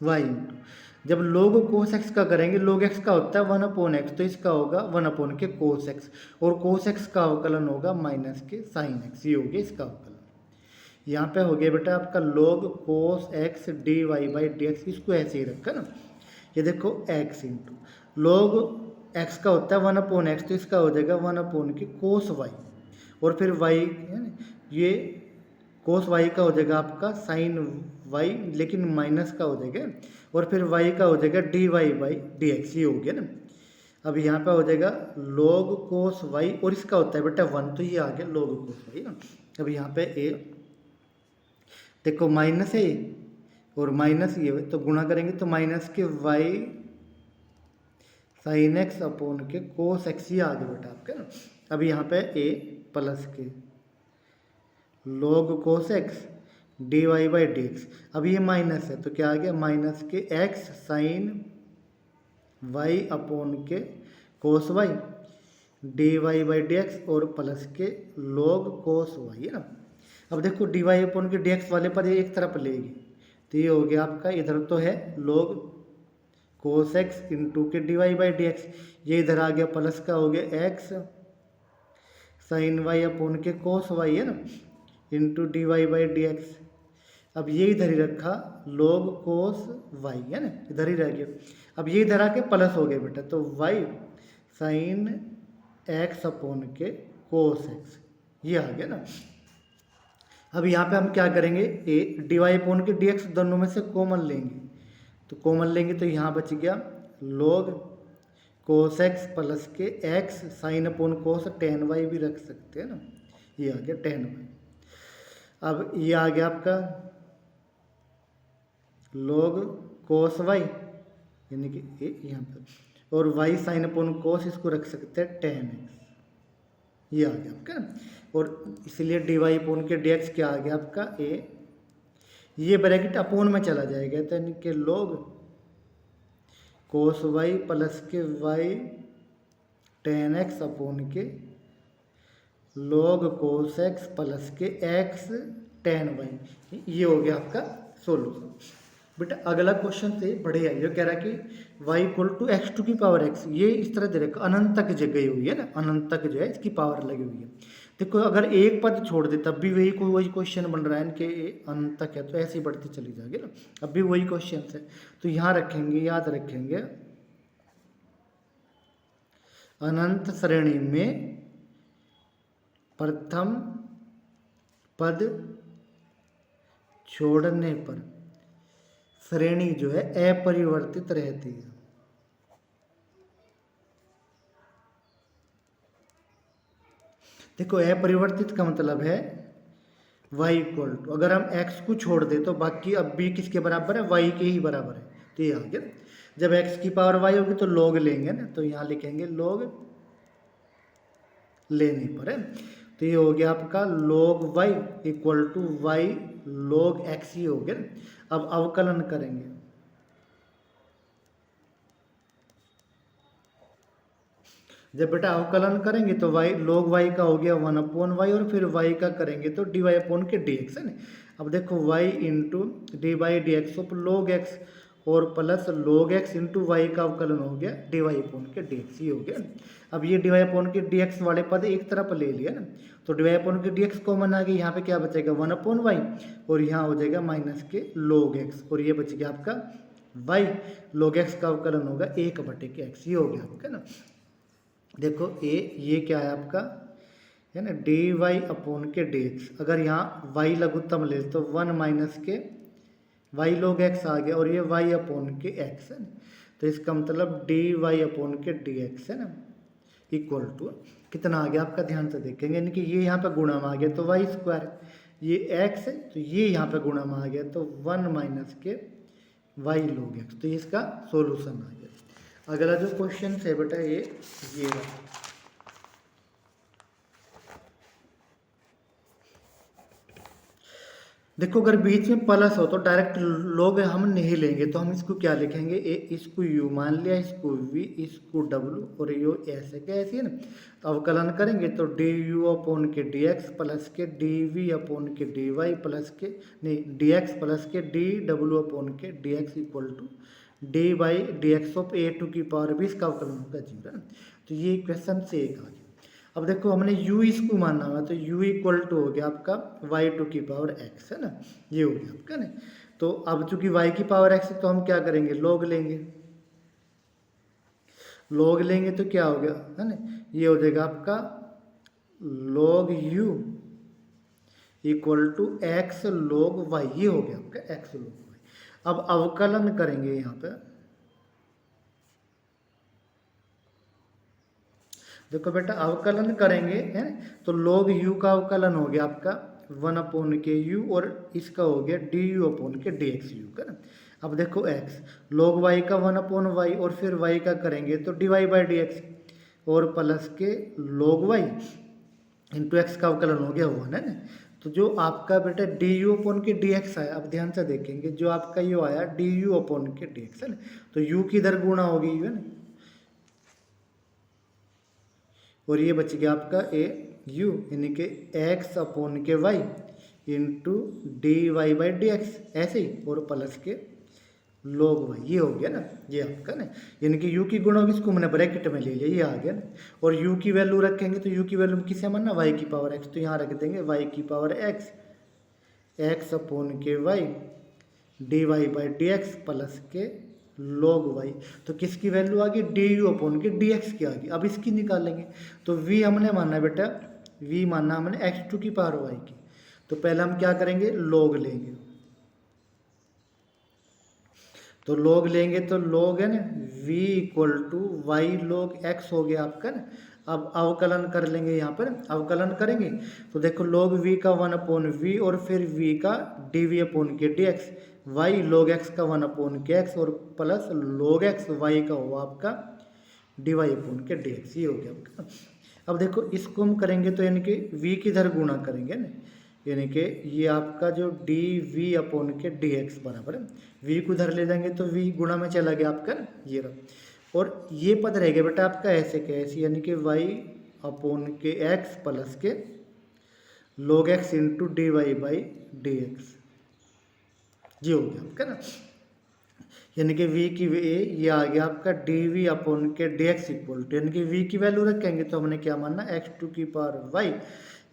y इंटू, जब log cos x का करेंगे, log x का होता है 1/x, तो इसका होगा 1 के cos x, और cos x का अवकलन होगा माइनस के sin x, ये हो गया इसका अवकलन। यहाँ पे हो गया बेटा आपका log cos x dy by d x, इसको ऐसे ही रखा ना। ये देखो x इंटू log x का होता है 1/x, तो इसका हो जाएगा 1 के cos y, और फिर y है ना, ये cos y का हो जाएगा आपका sin y, लेकिन माइनस का हो जाएगा, और फिर y का हो जाएगा dy बाई डी एक्स, ये हो गया ना। अब यहाँ पे हो जाएगा log cos y, और इसका होता है बेटा 1, तो ये आ गया log cos y ना। अब यहाँ पे ए देखो माइनस है और माइनस ये, तो गुणा करेंगे तो माइनस के y साइन एक्स अपॉन के कोस एक्स, ये आ गया बेटा आपका ना। अब यहाँ पे ए प्लस के log cos x d y by d x, अब ये माइनस है तो क्या आ गया, माइनस के x साइन y अपॉन के cos y d y by d x, और प्लस के log cos y है ना। अब देखो डी वाई अपॉन के डी एक्स वाले पर ये एक तरफ लेगी, तो ये हो गया आपका, इधर तो है log cos x इंटू के d y by d x, ये इधर आ गया प्लस का हो गया x साइन वाई अपॉन के कोस वाई है ना, into d y by d x. अब ये इधर ही रखा log cos वाई है ना, इधर ही रह गया। अब ये इधर आके प्लस हो गया बेटा, तो वाई साइन एक्स अपॉन के कोस एक्स, ये आ गया ना। अब यहाँ पे हम क्या करेंगे, ए डी वाई अपॉन के डी एक्स दोनों में से कॉमन लेंगे, तो कॉमन लेंगे तो यहाँ बच गया log cos x प्लस के x साइन अपॉन कोस tan y भी रख सकते हैं ना, ये आ गया tan y। अब ये आ गया आपका log cos y, यानी कि यहाँ पर, और y साइन अपॉन कोस इसको रख सकते हैं tan x, ये आ गया आपका। और इसलिए डी वाई अपॉन के डी एक्स क्या आ गया आपका ए, ये ब्रैकेट अपॉन में चला जाएगा, तो यानी कि log cos y प्लस के y tan x अपॉन के log cos x प्लस के x tan y, ये हो गया आपका सोल्यूशन। बेटा अगला क्वेश्चन से बढ़िया, ये कह रहा है कि y equal to x to की पावर x, ये इस तरह दे रखा, अनंत तक गई हुई है ना, अनंत तक जो है इसकी पावर लगी हुई है। देखो अगर एक पद छोड़ दे तब भी वही क्वेश्चन बन रहा है कि अनंत तक है, तो ऐसे ही बढ़ती चली जाएगी ना, अब भी वही क्वेश्चन है। तो यहाँ रखेंगे, याद रखेंगे, अनंत श्रेणी में प्रथम पद छोड़ने पर श्रेणी जो है अपरिवर्तित रहती है। देखो अपरिवर्तित का मतलब है वाई इक्वल टू, अगर हम एक्स को छोड़ दें तो बाकी अब भी किसके बराबर है, वाई के ही बराबर है। तो ये आ गया। जब एक्स की पावर वाई होगी तो लॉग लेंगे ना, तो यहाँ लिखेंगे लॉग लेने पर है। तो ये हो गया आपका log y equal to y log x ही हो गया। अब अवकलन करेंगे, जब बेटा अवकलन करेंगे तो y log y का हो गया 1/y, और फिर y का करेंगे तो dy अपॉन के dx है ना। अब देखो y into d by d x log x और प्लस log x इंटू वाई का अवकलन हो गया dy अपॉन के dx, ये हो गया। अब ये dy अपॉन के dx वाले पद एक तरफ ले लिया ना, तो dy अपॉन के dx कॉमन आ गया, यहाँ पे क्या बचेगा 1/y, और यहाँ हो जाएगा माइनस के log x, और ये बच गया आपका y log x का अवकलन होगा 1/x, ये हो गया आपका ना। देखो ये क्या है आपका, है ना, डी वाई अपॉन के डी एक्स। अगर यहाँ y लघुत्तम ले तो 1 माइनस के y log x आ गया, और ये y अपॉन के x है ना, तो इसका मतलब डी वाई अपॉन के डी एक्स है ना, इक्वल टू कितना आ गया आपका, ध्यान से देखेंगे, यानी कि ये यहाँ पे गुणा में आ गया तो वाई स्क्वायर, ये x है तो ये यहाँ पे गुणा में आ गया तो 1 माइनस के y log x, तो इसका सोल्यूशन आ गया। अगला जो क्वेश्चन है बेटा ये देखो, अगर बीच में प्लस हो तो डायरेक्ट लोग हम नहीं लेंगे, तो हम इसको क्या लिखेंगे, इसको u मान लिया, इसको v, इसको w, और यो ऐसे क्या ऐसे है ना। तो अवकलन करेंगे तो डी यू अपॉन के डी एक्स प्लस के डी वी अपॉन के डी वाई प्लस के नहीं डी एक्स प्लस के डी डब्ल्यू अपॉन के d x equal to d by d x of a to की पावर भी इसका अवकलन होगा 0 ना। तो ये क्वेश्चन से एक आ गया। अब देखो हमने u इसको मानना हुआ, तो u इक्वल टू हो गया आपका y टू की पावर x है ना, ये हो गया आपका ना। तो अब चूंकि y की पावर x है तो हम क्या करेंगे, log लेंगे, log लेंगे तो क्या हो गया है ना, ये हो जाएगा आपका log u equal to x log y, ये हो गया आपका x log y। अब अवकलन करेंगे यहाँ पे, देखो बेटा अवकलन करेंगे है, तो log u का अवकलन हो गया आपका 1 अपॉन के u, और इसका हो गया डी यू अपॉन के डी एक्स यू का ना। अब देखो x log y का 1 अपॉन वाई, और फिर y का करेंगे तो d y by d x, और प्लस के log y इंटू एक्स का अवकलन हो गया 1 है ना। तो जो आपका बेटा डी यू अपॉन के डी एक्स आया, अब ध्यान से देखेंगे, जो आपका ये आया डी यू अपॉन के डी एक्स है ना, तो u की इधर गुणा होगी है ना, और ये बच गया आपका ए यू, यानी कि एक्स अपॉन के y into d y by d x ऐसे ही, और प्लस के log वाई, ये हो गया ना, ये आपका ना, यानी कि u की गुणा होगी, इसको मैंने ब्रैकेट में ले लिया, ये आ गया ना। और u की वैल्यू रखेंगे तो u की वैल्यू किसे मानना, y की पावर x, तो यहाँ रख देंगे y की पावर x, एक्स अपॉन के y d y by d x plus के log y, तो किसकी वैल्यू आ गई, डी यू अपॉन के डी एक्स की आ गई। अब इसकी निकालेंगे, तो v हमने मानना है बेटा, v मानना हमने एक्स टू की पावर y की, तो पहले हम क्या करेंगे, log लेंगे, तो log लेंगे तो log है ना v equal to y log x हो गया आपका ना। अब अवकलन कर लेंगे, यहाँ पर अवकलन करेंगे तो देखो log v का 1 अपॉन वी, और फिर v का डी वी अपॉन के d x, y log x का 1 अपॉन के एक्स, और प्लस log x y का हुआ आपका डी वाई अपॉन के डी एक्स, ये हो गया आपका। अब देखो इसको हम करेंगे तो यानी कि v की इधर गुणा करेंगे ना, यानी कि ये आपका जो डी वी अपॉन के डी एक्स बराबर है, v को उधर ले जाएंगे तो v गुणा में चला गया आपका ये रहा, और ये पद रह गया बेटा आपका ऐसे के ऐसे, यानी कि y अपॉन के x प्लस के log x into d y by d x, ये हो गया आपका ना, यानी कि v की ये आ गया आपका डी वी अपॉन के डी एक्स इक्वल टू, यानी कि v की वैल्यू रखेंगे तो हमने क्या मानना, एक्स टू की power y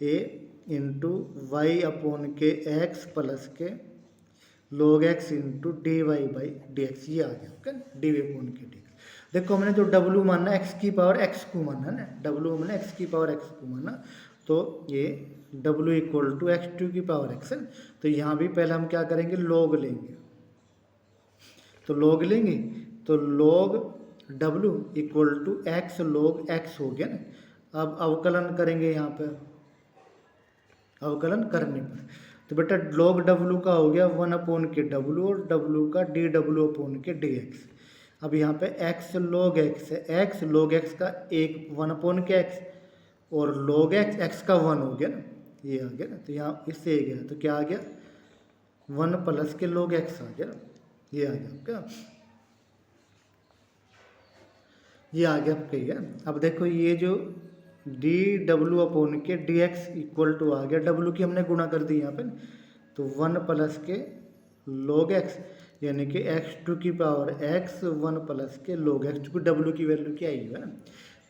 a into y upon के एक्स प्लस के log x into d y by d x, ये आ गया आपका डी वी अपॉन के डी एक्स। देखो हमने जो w मानना x की पावर x को मानना ना, w हमने x की पावर x को मानना, तो ये w equal to x to की पावर x है। तो यहाँ भी पहले हम क्या करेंगे, log लेंगे, तो log लेंगे तो log w equal to x log x हो गया ना। अब अवकलन करेंगे, यहाँ पे अवकलन करने पर तो बेटा log w का हो गया 1/w और w का dw/dx। अब यहाँ पे x log x है, x log x का 1/x और log x x का 1 हो गया ना, ये आ गया ना, तो यहाँ इससे ये गया तो क्या आ गया 1 प्लस के log x आ गया ना, ये आ गया क्या, ये आ गया आपका ये। अब देखो ये जो dw/dx इक्वल टू आ गया, w की हमने गुणा कर दी यहाँ पे, तो 1 प्लस के log x यानी कि x² की पावर x 1 प्लस के log x, क्योंकि w की वैल्यू क्या आई है ना।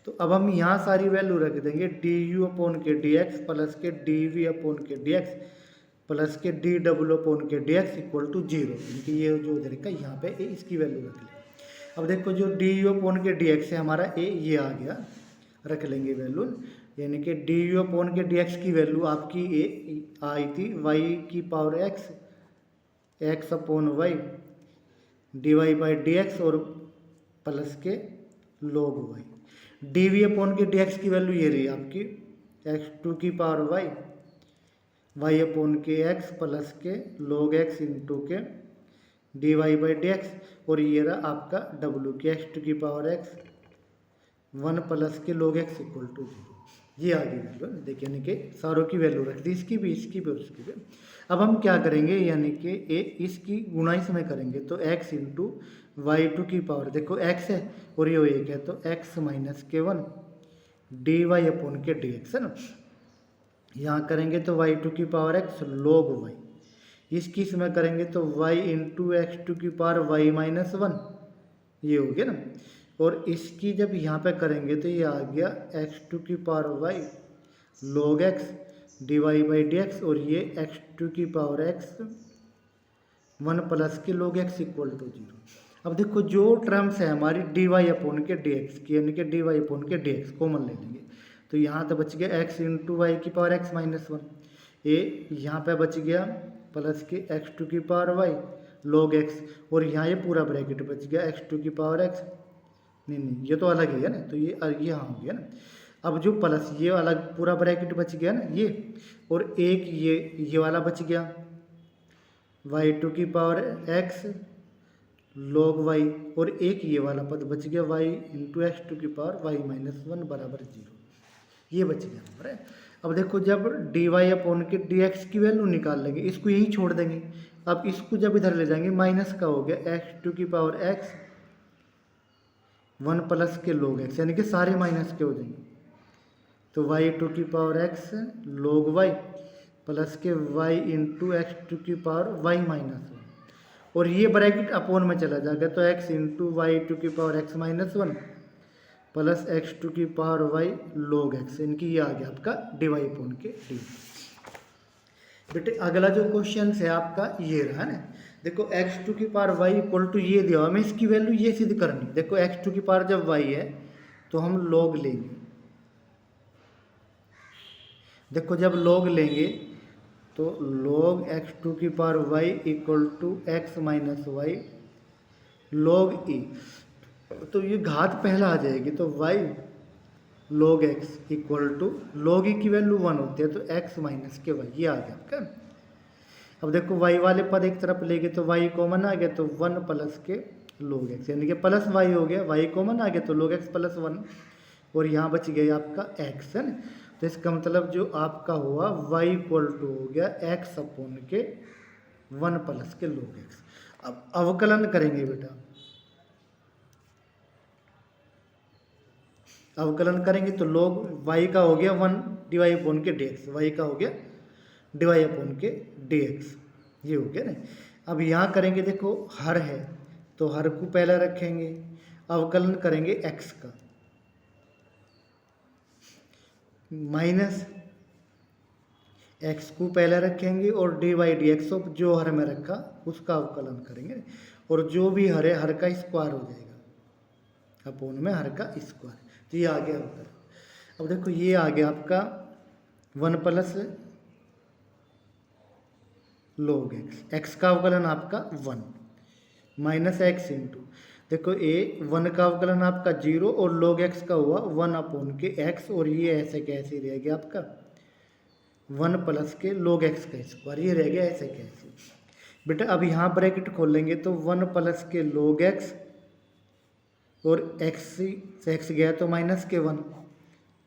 तो अब हम यहाँ सारी वैल्यू रख देंगे du/dx प्लस के dv/dx प्लस के dw/dx इक्वल टू 0, यानी कि ये जो उधर का यहाँ पे इसकी वैल्यू रख लेंगे। अब देखो जो du/dx है हमारा ये आ गया, रख लेंगे वैल्यू, यानी कि du/dx की वैल्यू आपकी आई थी y की पावर x x/y dy/dx और प्लस के log y। dv/dx की वैल्यू ये रही आपकी x² की पावर y y/x प्लस के log x इंटू के dy/dx और ये रहा आपका w के x² की पावर x 1 प्लस के log x इक्वल टू 0। ये आ गई वैल्यू, देखिए यानी कि सारों की वैल्यू रख दी, इसकी भी और इसकी भी। अब हम क्या करेंगे, यानी कि इसकी गुणा इसमें करेंगे, तो x इंटू y² की पावर, देखो x है और ये 1 है, तो x माइनस के 1 dy/dx है ना। यहाँ करेंगे तो y² की पावर x log y, इसकी इसमें करेंगे तो y इंटू x² की पावर y माइनस 1, ये हो गया ना। और इसकी जब यहाँ पे करेंगे तो ये आ गया x² की power y log x dy/dx और ये x² की पावर x 1 प्लस के log x इक्वल टू 0। अब देखो जो टर्म्स है हमारी dy/dx की, यानी कि dy/dx कॉमन ले लेंगे, तो यहाँ तो बच गया x इंटू वाई की पावर x माइनस 1, ये यहाँ पे बच गया प्लस के x² की पावर y log x और यहाँ ये पूरा ब्रैकेट बच गया x² की पावर x, नहीं ये तो अलग ही है ना, तो ये यहाँ हो गया ना। अब जो प्लस ये अलग पूरा ब्रैकेट बच गया ना ये, और एक ये वाला बच गया y² की पावर x log y और एक ये वाला पद बच गया y इंटू x² की पावर y माइनस 1 बराबर 0, ये बच गया हमारा। अब देखो जब dy/dx की वैल्यू निकाल लेंगे, इसको यहीं छोड़ देंगे। अब इसको जब इधर ले जाएंगे माइनस का हो गया x² की पावर x 1 प्लस के log x, यानी कि सारे माइनस के हो जाएंगे, तो y² की power x log y plus के y इंटू x² की पावर y माइनस 1 और ये ब्रैकेट अपोन में चला जाएगा, तो x इंटू y² की power x minus 1 plus x² की पावर y log x, इनकी ये आ गया आपका dy/dx। बेटे अगला जो क्वेश्चन है आपका ये रहा ना, देखो x² की पावर y इक्वल टू ये दिया, हमें इसकी वैल्यू ये सिद्ध करनी। देखो x² की पावर जब y है तो हम log लेंगे, देखो जब log लेंगे तो log x² की power y equal to x minus y log e, तो ये घात पहला आ जाएगी, तो y log x equal to log e की वैल्यू 1 होती है, तो x माइनस के y, ये आ गया आपका। अब देखो y वाले पद एक तरफ ले गए तो y कॉमन आ गया, तो 1 प्लस के log x, यानी कि प्लस y हो गया, y कॉमन आ गया तो log x प्लस 1 और यहाँ बच गया आपका x है ना। तो इसका मतलब जो आपका हुआ y इक्वल टू हो गया x अपॉन के 1 प्लस के log x। अब अवकलन करेंगे बेटा, अवकलन करेंगे तो log y का हो गया 1 dy/dx, y का हो गया dy/dx, ये हो गया ना। अब यहाँ करेंगे, देखो हर है तो हर को पहले रखेंगे, अवकलन करेंगे x का, माइनस x को पहले रखेंगे और dy/dx जो हर में रखा उसका अवकलन करेंगे, और जो भी हर है हर का स्क्वायर हो जाएगा अपोन में हर का स्क्वायर, तो ये आ गया अवकलन। अब देखो ये आ गया आपका 1 प्लस log x, x का अवकलन आपका 1 माइनस x इंटू, देखो ये 1 का अवकलन आपका 0 और log x का हुआ 1 अपॉन के x, और ये ऐसे कैसे रह गया आपका 1 प्लस के log x का स्क्वायर, ये रह गया ऐसे कैसे। बेटा अब यहाँ ब्रैकेट खोलेंगे तो 1 प्लस के log x और x से x गया तो माइनस के 1,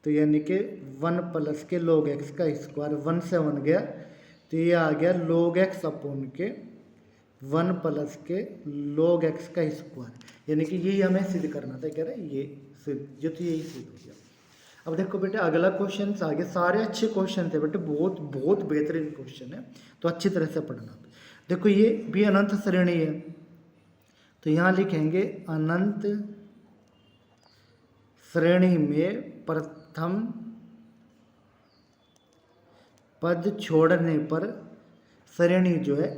तो यानी कि 1 प्लस के log x का स्क्वायर, 1 से 1 गया तो ये आ गया log x अपॉन के 1 प्लस के log x का स्क्वायर, यानी कि यही हमें सिद्ध करना था। कह रहे हैं ये सिद्ध, जो तो यही सिद्ध हो गया। अब देखो बेटे अगला क्वेश्चन आगे, सारे अच्छे क्वेश्चन थे बेटे, बहुत बहुत बेहतरीन क्वेश्चन है, तो अच्छी तरह से पढ़ना। देखो ये भी अनंत श्रेणी है, तो यहाँ लिखेंगे अनंत श्रेणी में प्रथम पद छोड़ने पर श्रेणी जो है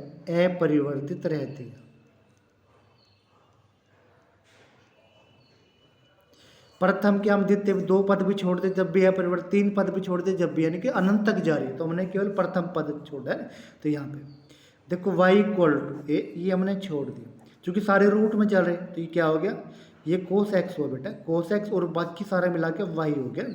अपरिवर्तित रहती है। प्रथम के हम द्वितीय 2 पद भी छोड़ दे जब भी अपरिवर्तित, 3 पद भी छोड़ दे जब भी, यानी कि अनंत तक जा रही है, तो हमने केवल प्रथम पद छोड़ा है। तो यहाँ पे देखो y इक्वल टू ए, ये हमने छोड़ दिया क्योंकि सारे रूट में चल रहे, तो ये क्या हो गया, ये कोस x हुआ बेटा, कोस x और बाकी सारा मिला के y हो गया।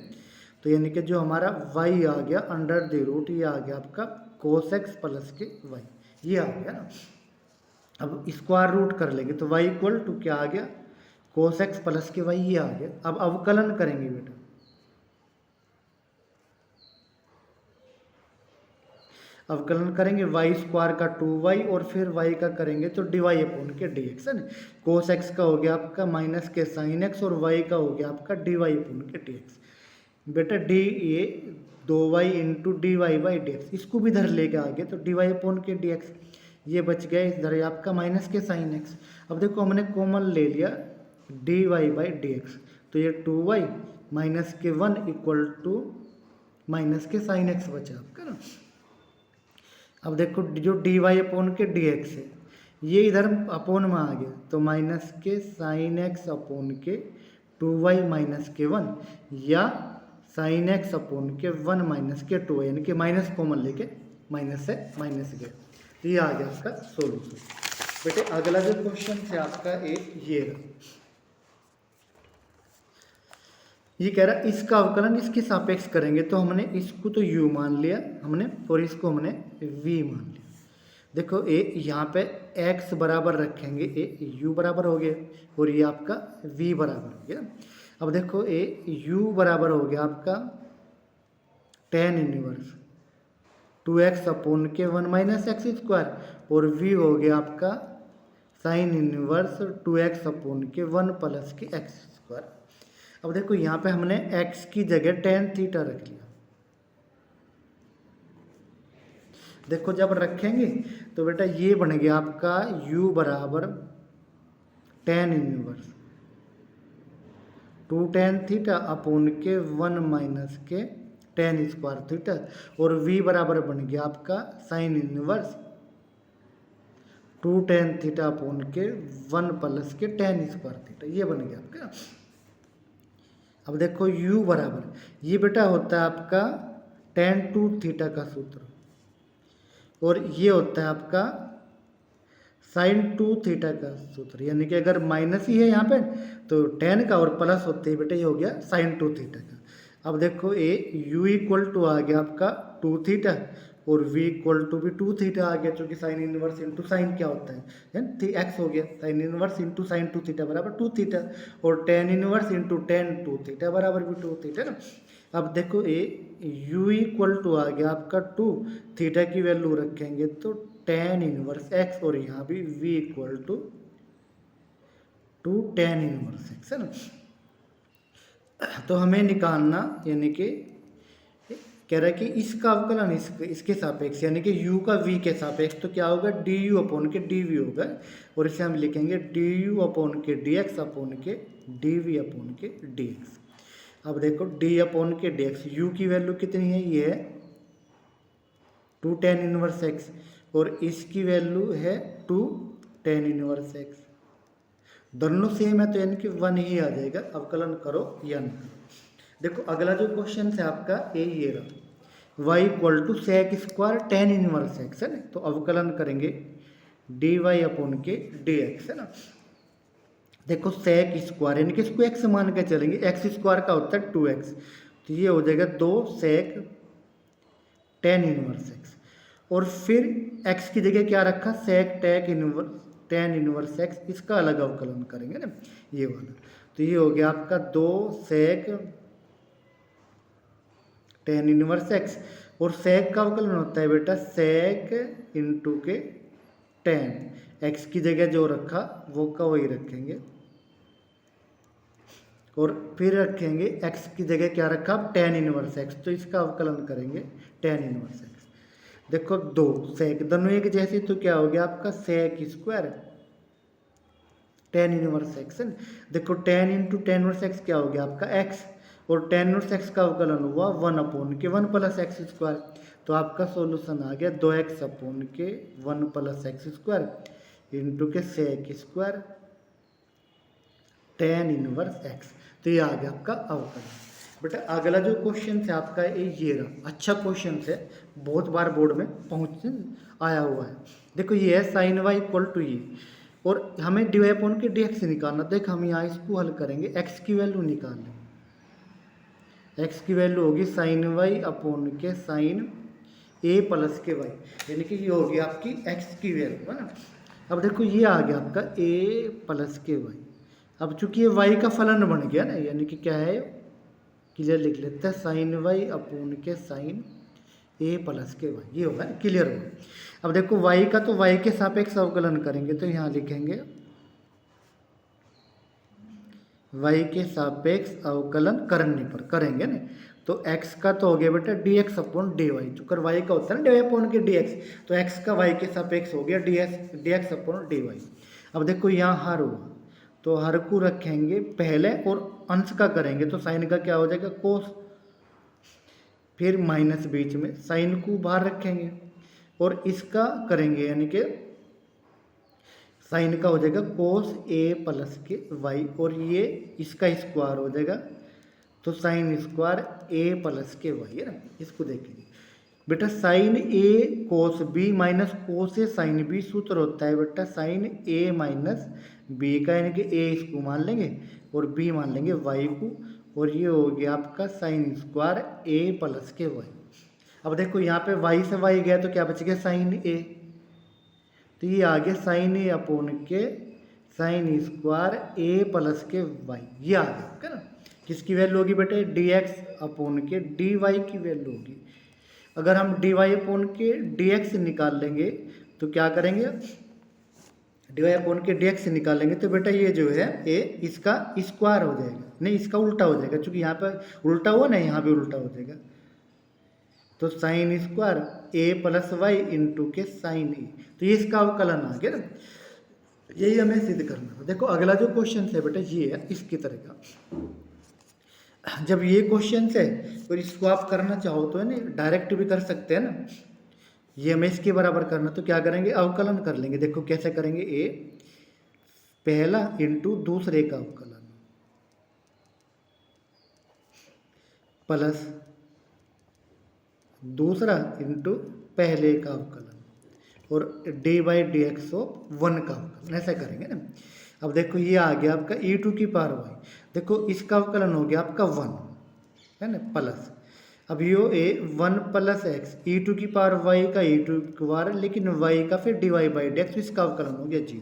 तो यानी कि जो हमारा y आ गया अंडर द रूट, ये आ गया आपका कोस x प्लस के y, ये आ गया ना। अब स्क्वायर रूट कर लेंगे तो y इक्वल टू क्या आ गया, कोस x प्लस के y, ये आ गया। अब अवकलन करेंगे बेटा, अवकलन करेंगे y स्क्वायर का 2y और फिर y का करेंगे तो dy अपॉन के dx है ना। कोस x का हो गया आपका माइनस के साइन x और y का हो गया आपका dy अपॉन के dx। बेटा डी ये 2y into d y by d x, इसको भी इधर लेके आगे तो डी वाई अपॉन के डी एक्स, ये बच गया इधर आपका माइनस के साइन एक्स। अब देखो हमने कॉमन ले लिया d y by d x, तो ये 2y माइनस के 1 इक्वल टू माइनस के साइन एक्स बचा आपका ना। अब देखो जो डी वाई अपॉन के डी एक्स है ये इधर अपॉन में आ गया, तो माइनस के साइन एक्स अपॉन के 2y माइनस के 1 या साइन एक्स अपॉन के 1 माइनस के 2, यानी कि माइनस कॉमन लेके माइनस से माइनस गया, तो ये आ गया आपका सोल्यूशन। बेटे अगला जो क्वेश्चन है आपका ये रहा, ये कह रहा इसका अवकलन इसके सापेक्ष करेंगे, तो हमने इसको तो u मान लिया हमने और इसको हमने v मान लिया। देखो यहाँ पे x बराबर रखेंगे, u बराबर हो गया और ये आपका v बराबर हो गया। अब देखो u बराबर हो गया आपका tan इनवर्स 2x अपॉन के 1 माइनस एक्स स्क्वायर और v हो गया आपका साइन इनवर्स 2x अपॉन के 1 प्लस के एक्स स्क्वायर। अब देखो यहाँ पे हमने x की जगह tan थीटा रख लिया। देखो जब रखेंगे तो बेटा ये बन गया आपका u बराबर tan inverse 2 tan theta upon के 1 माइनस के tan स्क्वायर थीटा और v बराबर बन गया आपका sine inverse 2 tan theta upon के 1 प्लस के tan स्क्वायर थीटा, ये बन गया आपका। अब देखो u बराबर ये बेटा होता है आपका tan 2 थीटा का सूत्र और ये होता है आपका साइन 2 थीटा का सूत्र, यानी कि अगर माइनस ही है यहाँ पे तो tan का और प्लस होते ही बेटा ये हो गया साइन 2 थीटा का। अब देखो u इक्वल टू आ गया आपका 2 थीटा और v इक्वल टू भी 2 थीटा आ गया, क्योंकि साइन इनवर्स इंटू साइन क्या होता है x हो गया, sine inverse into sine 2 theta बराबर 2 थीटा और tan inverse into tan 2 theta बराबर भी 2 थीटा ना। अब देखो u इक्वल टू आ गया आपका 2 थीटा की वैल्यू रखेंगे तो tan इनवर्स x और यहाँ भी v equal to 2 tan inverse x है ना। तो हमें निकालना, यानी कि कह रहा है कि इसका अवकलन इसके सापेक्ष, यानी कि u का v के सापेक्ष, तो क्या होगा du अपॉन के dv होगा और इसे हम लिखेंगे du अपॉन के dx अपॉन के dv अपॉन के dx। अब देखो d अपॉन के dx, u की वैल्यू कितनी है, ये है 2 tan इनवर्स x और इसकी वैल्यू है 2 tan इनवर्स x, दोनों सेम है तो यानी कि 1 ही आ जाएगा। अवकलन करो या न करो। देखो अगला जो क्वेश्चन है आपका ये रहा y equal to sec square tan inverse x है ना, तो अवकलन करेंगे dy अपॉन के dx है ना। देखो सेक स्क्वायर यानी कि इसको x मान के चलेंगे, x स्क्वायर का होता है 2x, तो ये हो जाएगा 2 सेक टेन इनवर्स एक्स, और फिर एक्स की जगह क्या रखा, सेक टेन इनवर्स एक्स, इसका अलग अवकलन करेंगे ना ये वाला। तो ये हो गया आपका 2 सेक टेन इनवर्स एक्स, और सेक का अवकलन होता है बेटा सेक इंटू के टेन, एक्स की जगह जो रखा वो का वही रखेंगे, और फिर रखेंगे एक्स की जगह क्या रखा, टेन इनवर्स एक्स, तो इसका अवकलन करेंगे टेन इनवर्स एक्स। देखो 2 सेक दोनों एक जैसी, तो क्या हो गया आपका sec square tan inverse x. देखो 10 इंटू टेन इनवर्स एक्स क्या हो गया आपका एक्स, और टेन इनवर्स एक्स का अवकलन हुआ 1 अपॉन के 1 प्लस एक्स स्क्वायर, तो आपका सॉल्यूशन आ गया 2x अपॉन के 1 प्लस एक्स स्क्वायर इंटू के sec square tan inverse x. तो ये आ गया आपका अवकलन। बेटा अगला जो क्वेश्चन है आपका ये रहा, अच्छा क्वेश्चन है, बहुत बार बोर्ड में पहुँच आया हुआ है। देखो ये है साइन वाई इक्वल टू ये, और हमें डी वाई अपॉन के डी एक्स निकालना। देख हम यहाँ इसको हल करेंगे, एक्स की वैल्यू निकालें, एक्स की वैल्यू होगी साइन वाई अपॉन के साइन ए प्लस के वाई, यानी कि ये होगी आपकी एक्स की वैल्यू है ना। अब देखो ये आ गया आपका ए प्लस के वाई, अब चूंकि ये वाई का फलन बन गया ना, यानी कि क्या है क्लियर लिख लेते हैं, साइन वाई अपॉन के साइन ए प्लस के वाई, ये होगा क्लियर होगा। अब देखो वाई का तो वाई के सापेक्ष अवकलन करेंगे, तो यहाँ लिखेंगे वाई के सापेक्ष अवकलन करने पर करेंगे ना, तो x का तो हो गया बेटा dx अपॉन dy, चूंकि y का होता है ना dy अपॉन के dx, तो x का y के सापेक्ष हो गया dx अपॉन dy। अब देखो यहाँ हर हुआ, तो हर को रखेंगे पहले और अंश का करेंगे, तो साइन का क्या हो जाएगा कोस, फिर माइनस बीच में, साइन को बाहर रखेंगे और इसका करेंगे, यानी कि साइन का हो जाएगा कोस ए प्लस के वाई, और ये इसका स्क्वायर हो जाएगा, तो साइन स्क्वायर ए प्लस के वाई है ना। इसको देखेंगे बेटा साइन ए कोस बी माइनस कोस ए साइन बी, सूत्र होता है बेटा साइन ए माइनस बी का, यानी कि ए इसको मान लेंगे और बी मान लेंगे वाई को, और ये हो गया आपका साइन स्क्वायर ए प्लस के वाई। अब देखो यहाँ पे वाई से वाई गया तो क्या बच गया साइन ए, तो ये आ गया साइन ए अपॉन के साइन स्क्वायर ए प्लस के वाई, ये आ गया है ना। किसकी वैल्यू होगी बेटे डी एक्स अपॉन के डी वाई की वैल्यू होगी। अगर हम डी वाई अपॉन के डी एक्स निकाल लेंगे तो क्या करेंगे, डी वाई अपॉन के डी एक्स निकालेंगे तो बेटा ये जो है ए इसका स्क्वायर हो जाएगा, नहीं इसका उल्टा हो जाएगा, क्योंकि यहाँ पर उल्टा हुआ ना, यहाँ भी उल्टा हो जाएगा, तो साइन स्क्वायर ए प्लस वाई इंटू के साइन ए, तो ये इसका अवकलन आ गया ना। यही हमें सिद्ध करना है। देखो अगला जो क्वेश्चन है बेटा ये है इसकी तरह का, जब ये क्वेश्चन है तो इसको आप करना चाहो तो है ना डायरेक्ट भी कर सकते हैं ना, ये हमें इसके बराबर करना, तो क्या करेंगे अवकलन कर लेंगे। देखो कैसे करेंगे, ए पहला इंटू दूसरे का अवकलन प्लस दूसरा इंटू पहले का अवकलन, और d by d x of one का अवकलन, ऐसा करेंगे ना। अब देखो ये आ गया आपका ई टू की पावर वाई, देखो इसका अवकलन हो गया आपका 1 है ना प्लस, अब यो a 1 plus x e to की पावर वाई का ई टू की पावर, लेकिन वाई का फिर d y by d x, इसका अवकलन हो गया 0।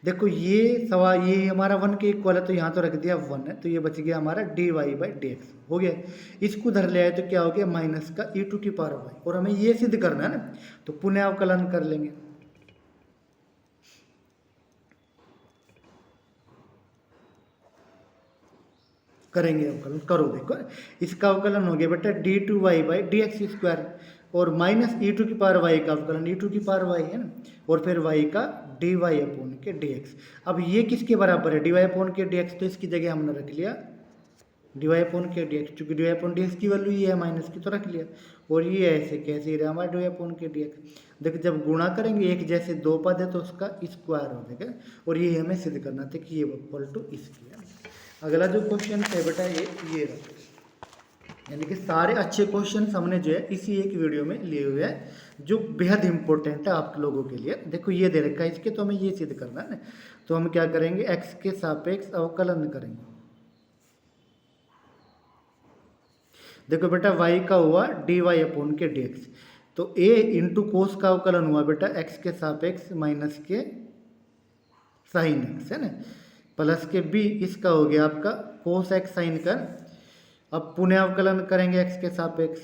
देखो ये सवाल ये हमारा 1 के इक्वल है, तो यहाँ तो रख दिया 1 है, तो ये बच गया हमारा d y by d x हो गया। इसको धर ले आए तो क्या हो गया माइनस का ई टू की पावर वाई, और हमें ये सिद्ध करना है ना, तो पुनः अवकलन कर लेंगे। करेंगे अवकलन, करो देखो इसका अवकलन हो गया बेटा d two y by d x square, और माइनस ई टू की पावर वाई का अवकलन ई टू की पावर वाई है ना, और फिर वाई का डी वाई अपॉन के डी एक्स। अब ये किसके बराबर है डी वाई अपॉन के डी एक्स, तो इसकी जगह हमने रख लिया डी वाई अपॉन के डी एक्स, चूँकि d y upon d x की वैल्यू ये है माइनस की, तो रख लिया, और ये ऐसे कैसे रहा हमारा डी वाई अपॉन के डी एक्स। देखो जब गुणा करेंगे एक जैसे दो पद है तो उसका स्क्वायर हो जाएगा, और ये हमें सिद्ध करना था कि ये इक्वल टू इसकी है। अगला जो क्वेश्चन है बेटा ये रहा, यानी कि सारे अच्छे क्वेश्चन हमने जो है इसी एक वीडियो में लिए हुए हैं जो बेहद इंपॉर्टेंट है आप लोगों के लिए। देखो ये दे रखा है इसके, तो हमें ये सिद्ध करना है ना, तो हम क्या करेंगे एक्स के सापेक्ष अवकलन करेंगे। देखो बेटा y का हुआ dy अपॉन के dx, तो a इंटू कोस का अवकलन हुआ बेटा x के सापेक्ष माइनस के साइन x, है ना, प्लस के b इसका हो गया आपका कोस x साइन का। अब पुनः अवकलन करेंगे x के सापेक्ष,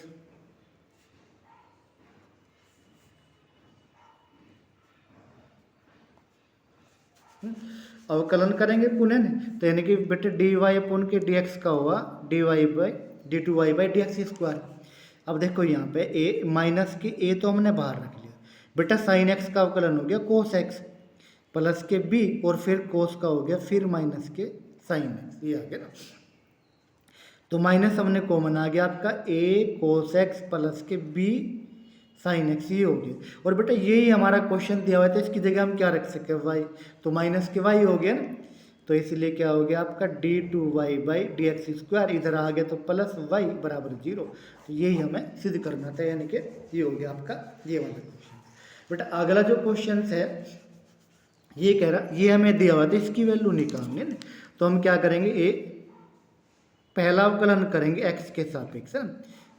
अवकलन करेंगे पुनः ने, तो यानी कि बेटे डी वाई अपॉन के डी एक्स का हुआ d y by d two y by d x square. अब देखो यहाँ पे ए माइनस की ए तो हमने बाहर रख लिया बेटा, साइन एक्स का अवकलन हो गया कोस एक्स, प्लस के बी और फिर कोस का हो गया फिर माइनस के साइन एक्स, ये आ गया ना। तो माइनस हमने कॉमन आ गया आपका ए कोस एक्स प्लस के बी साइन एक्स, ये हो गया। और बेटा यही हमारा क्वेश्चन दिया हुआ था, इसकी जगह हम क्या रख सकते हैं वाई, तो माइनस के वाई हो गया ना, तो इसलिए क्या हो गया आपका d two y by d x square, इधर आ गया तो प्लस वाई बराबर 0। तो यही हमें सिद्ध करना था, यानी कि ये हो गया आपका ये वाला क्वेश्चन। बेटा अगला जो क्वेश्चन है ये कह रहा, ये हमें दिया हुआ था इसकी वैल्यू निकालनी है, तो हम क्या करेंगे, ए पहला अवकलन करेंगे एक्स के सापेक्ष,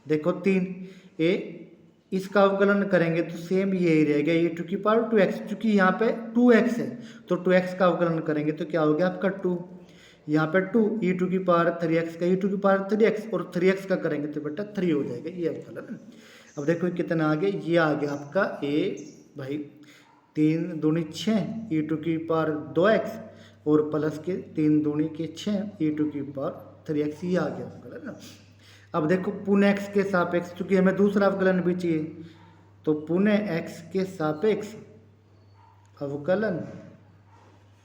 देखो 3 ए इसका अवकलन करेंगे तो सेम यही रहेगा ए टू की पावर 2x, चूंकि यहाँ पे 2x है तो 2x का अवकलन करेंगे तो क्या हो गया आपका 2, यहाँ पे 2 ई टू की पावर 3x का ई टू की पावर 3x और 3x का करेंगे तो बेटा 3 हो जाएगा ये अवकलन। अब देखो कितना आ गया, ये आ गया आपका ए भाई 3 दूनी 6 ई टू की पावर 2x और प्लस के 3 दूनी के 6 ई टू की पावर 3x, ये आ गया अवकलन ना। अब देखो पुनः x के सापेक्ष, चूंकि हमें दूसरा अवकलन भी चाहिए, तो पुनः x के सापेक्ष अवकलन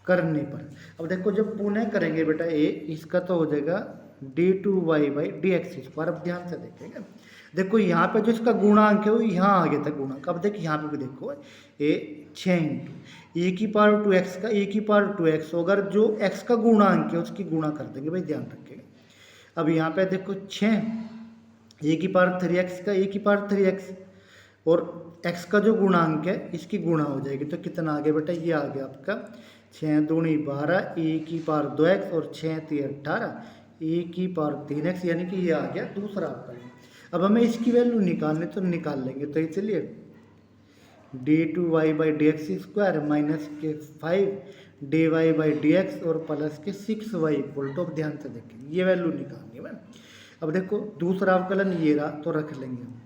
करने पर, अब देखो जब पुनः करेंगे बेटा ए इसका तो हो जाएगा d two y by d x square. अब ध्यान से देखेंगे, देखो यहाँ पे जो इसका गुणांक है वो यहाँ आ गया था गुणांक। अब देखिए यहाँ पे भी देखो ए 6 इंटू ए की पावर 2x का ए की पावर 2x, अगर जो x का गुणांक है उसकी गुणा कर देंगे भाई, ध्यान रखेंगे। अब यहाँ पे देखो 6 ए की पावर 3x का ए की पावर 3x और x का जो गुणांक है इसकी गुणा हो जाएगी, तो कितना आ गया बेटा, ये आ गया आपका 6 दूनी 12 ए की पावर 2x और 6 3 18 ए की पावर 3x, यानी कि ये आ गया दूसरा अवकलन। अब हमें इसकी वैल्यू निकालनी तो निकाल लेंगे, तो इसलिए d two y by d x square minus के 5 d y by d x और प्लस के 6y इक्वल टू, अब ध्यान से देखें ये वैल्यू निकालनी है। अब देखो दूसरा अवकलन ये रहा तो रख लेंगे हम,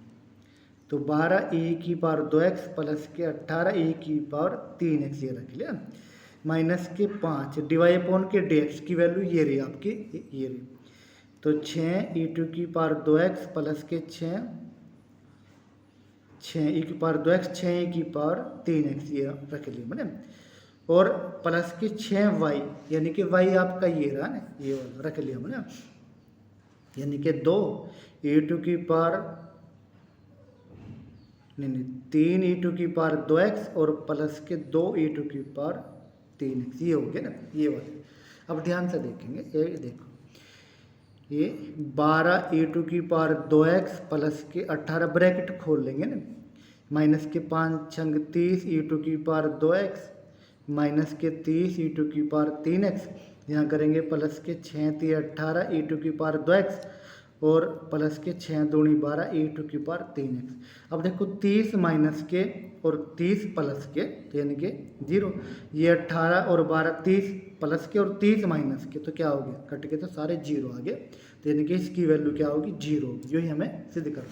तो 12 ए की पावर 2x प्लस के 18 ए की पावर 3x ये रख लिया, माइनस के 5 डिवाई अपॉन के डी एक्स की वैल्यू ये रही आपकी, ये रही, तो 6 ई टू की पावर 2x प्लस के 6 ई की पावर 2x 6 ई की पावर 3x ये रख लिया मैंने, और प्लस के 6y, यानी कि y आपका ये रहा ना, ये रख लिया मैंने, यानी कि 2 ई टू की पावर नहीं 3 ई टू की पावर 2x और प्लस के 2 ई टू की पावर 3x, ये हो गया ना ये वाले। अब ध्यान से देखेंगे, ये देखो ये 12 ई टू की पावर 2x प्लस के 18 ब्रैकेट खोल लेंगे ना, माइनस के 5 छंग 30 ई टू की पावर 2x माइनस के 30 ई टू की पावर 3x, यहाँ करेंगे प्लस के 6 3 18 ई टू की पावर 2x और प्लस के 6 दूनी 12 ई टू की पावर 3x। अब देखो 30 माइनस के और 30 प्लस के, तो यानी कि 0, ये 18 और 12 30 प्लस के और 30 माइनस के, तो क्या हो गया कट के तो सारे 0 आ गए, तो यानी कि इसकी वैल्यू क्या होगी 0 होगी, यही हमें सिद्ध करना है।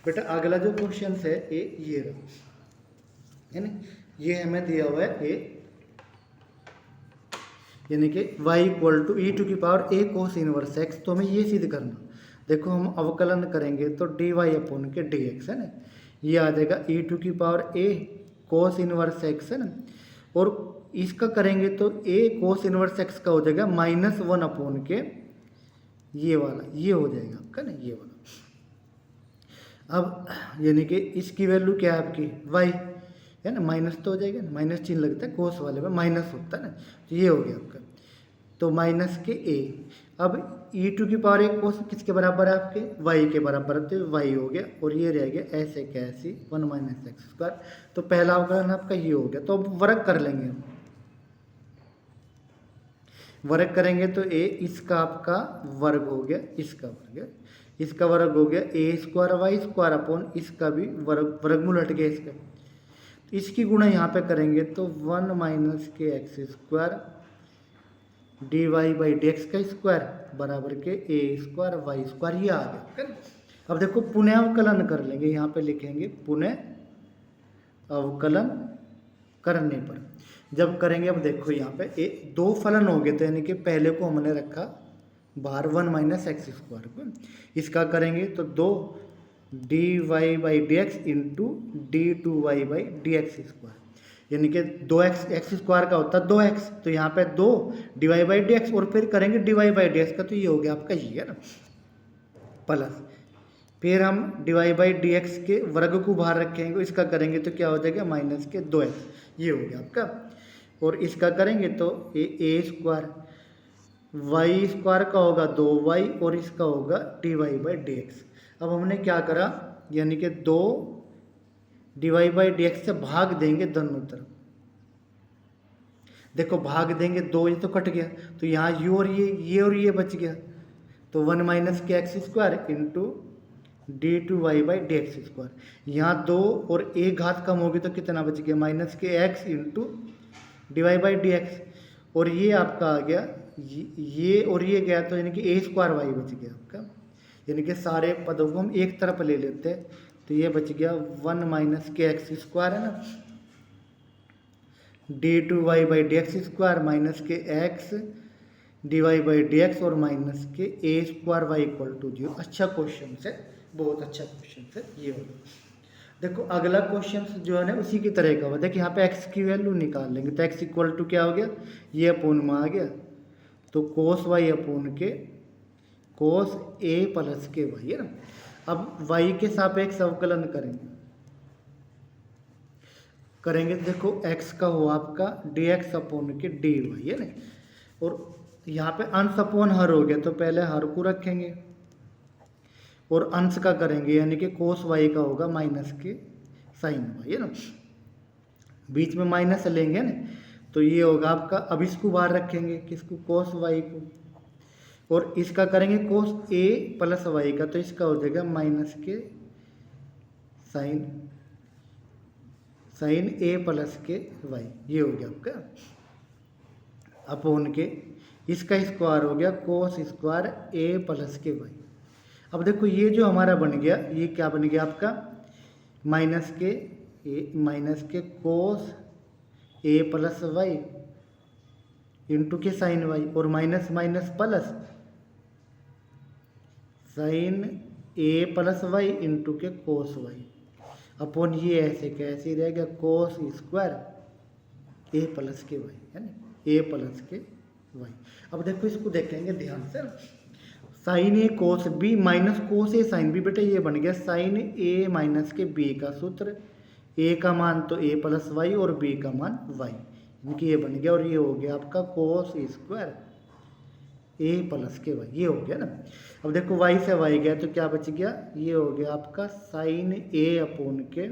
बेटा अगला जो क्वेश्चन है ये रहा, है ना, ये हमें दिया हुआ है ए, यानी कि y equal to e to की power a cos inverse x, तो हमें ये सिद्ध करना। देखो हम अवकलन करेंगे तो डी वाई अपॉन के डी एक्स, है ना, ये आ जाएगा ई टू की power a cos inverse x, है ना, और इसका करेंगे तो ए कोस इनवर्स x का हो जाएगा -1 अपॉन के ये वाला, ये हो जाएगा आपका ना ये वाला। अब यानी कि इसकी वैल्यू क्या है आपकी y, है ना, माइनस तो हो जाएगा ना, माइनस चिन्ह लगता है कोस वाले में माइनस होता है ना, तो ये हो गया आपका, तो माइनस के a। अब ई टू की पावर एक कोस किसके बराबर है आपके y के बराबर है, तो y हो गया, और ये रह गया ऐसे कैसे 1 माइनस एक्स स्क्वायर, तो पहला अवकलन आपका ये हो गया। तो अब वर्ग कर लेंगे हम, वर्ग करेंगे तो a इसका आपका वर्ग हो गया, इसका वर्ग है, इसका वर्ग हो गया ए स्क्वायर वाई स्क्वायर अपॉन इसका भी वर्गमूल हट गया इसका। इसकी गुणा यहाँ पे करेंगे तो 1 माइनस के x square d y by d x का स्क्वायर बराबर के ए स्क्वायर वाई स्क्वायर, ये आ गया। अब देखो पुनः अवकलन कर लेंगे, यहाँ पे लिखेंगे पुनः अवकलन करने पर जब करेंगे, अब देखो यहाँ पे दो फलन हो गए थे, यानी कि पहले को हमने रखा बाहर 1 माइनस एक्स स्क्वायर को, इसका करेंगे तो 2 d y by d x into d two y by d x square, यानी कि 2x एक्स स्क्वायर का होता है 2x, तो यहाँ पे 2 d y by d x और फिर करेंगे d y by d x का, तो ये हो गया आपका ये है ना प्लस, फिर हम d y by d x के वर्ग को बाहर रखेंगे, इसका करेंगे तो क्या हो जाएगा माइनस के 2x, ये हो गया आपका। और इसका करेंगे तो ए स्क्वायर वाई स्क्वायर का होगा 2y और इसका होगा d y by d x. अब हमने क्या करा, यानी कि 2 d y by d x से भाग देंगे दोनों तरफ, देखो भाग देंगे 2, ये तो कट गया, तो यहाँ यू और ये बच गया, तो 1 माइनस के x square into d two y by d x square, यहाँ 2 और एक घात कम होगी तो कितना बच गया माइनस के x into d y by d x, और ये आपका आ गया ये और ये गया, तो यानी कि ए स्क्वायर वाई बच गया आपका, यानी कि सारे पदों को हम एक तरफ ले लेते हैं, तो ये बच गया 1 माइनस के एक्स स्क्वायर है ना d two y by d x square minus के x d y by d x और माइनस के a square y equal to 0। अच्छा क्वेश्चन है, बहुत अच्छा क्वेश्चन है ये वाला। देखो अगला क्वेश्चन जो है ना उसी की तरह का हुआ, देखिए यहाँ पे x की वैल्यू निकाल लेंगे, तो x इक्वल टू क्या हो गया, ये अपूर्ण में आ गया, तो कोस वाई अपूर्ण के कोस ए प्लस के वाई है ना। अब y के सापेक्ष अवकलन करेंगे देखो x का हो आपका dx अपूर्ण के dy है ना, और यहाँ पे अंश अपोन हर हो गया, तो पहले हर को रखेंगे और अंश का करेंगे, यानी कि कोस वाई का होगा माइनस के साइन वाई है ना, बीच में माइनस लेंगे ना, तो ये होगा आपका। अब इसको बाहर रखेंगे किसको, कोस वाई को, और इसका करेंगे कोस ए प्लस वाई का, तो इसका हो जाएगा माइनस के साइन ए प्लस के वाई, ये हो गया आपका अपोन के, इसका स्क्वायर हो गया कोस स्क्वायर ए प्लस के वाई। अब देखो ये जो हमारा बन गया, ये क्या बन गया आपका माइनस के कोस ए प्लस वाई इंटू के साइन वाई, और माइनस माइनस प्लस साइन ए प्लस वाई इंटू के कोस वाई अपॉन ये ऐसे कैसे रहेगा कोस स्क्वायर ए प्लस के वाई है ना, ए प्लस के वाई। अब देखो इसको देखेंगे ध्यान से, साइन ए कोस बी माइनस कोस ए साइन बी, बेटा ये बन गया साइन ए माइनस के बी का सूत्र, ए का मान तो ए प्लस वाई और बी का मान वाई, इनकी ये बन गया, और ये हो गया आपका कोस स्क्वायर ए प्लस के वाई, ये हो गया ना। अब देखो वाई से वाई गया तो क्या बच गया, ये हो गया आपका साइन ए अपोन के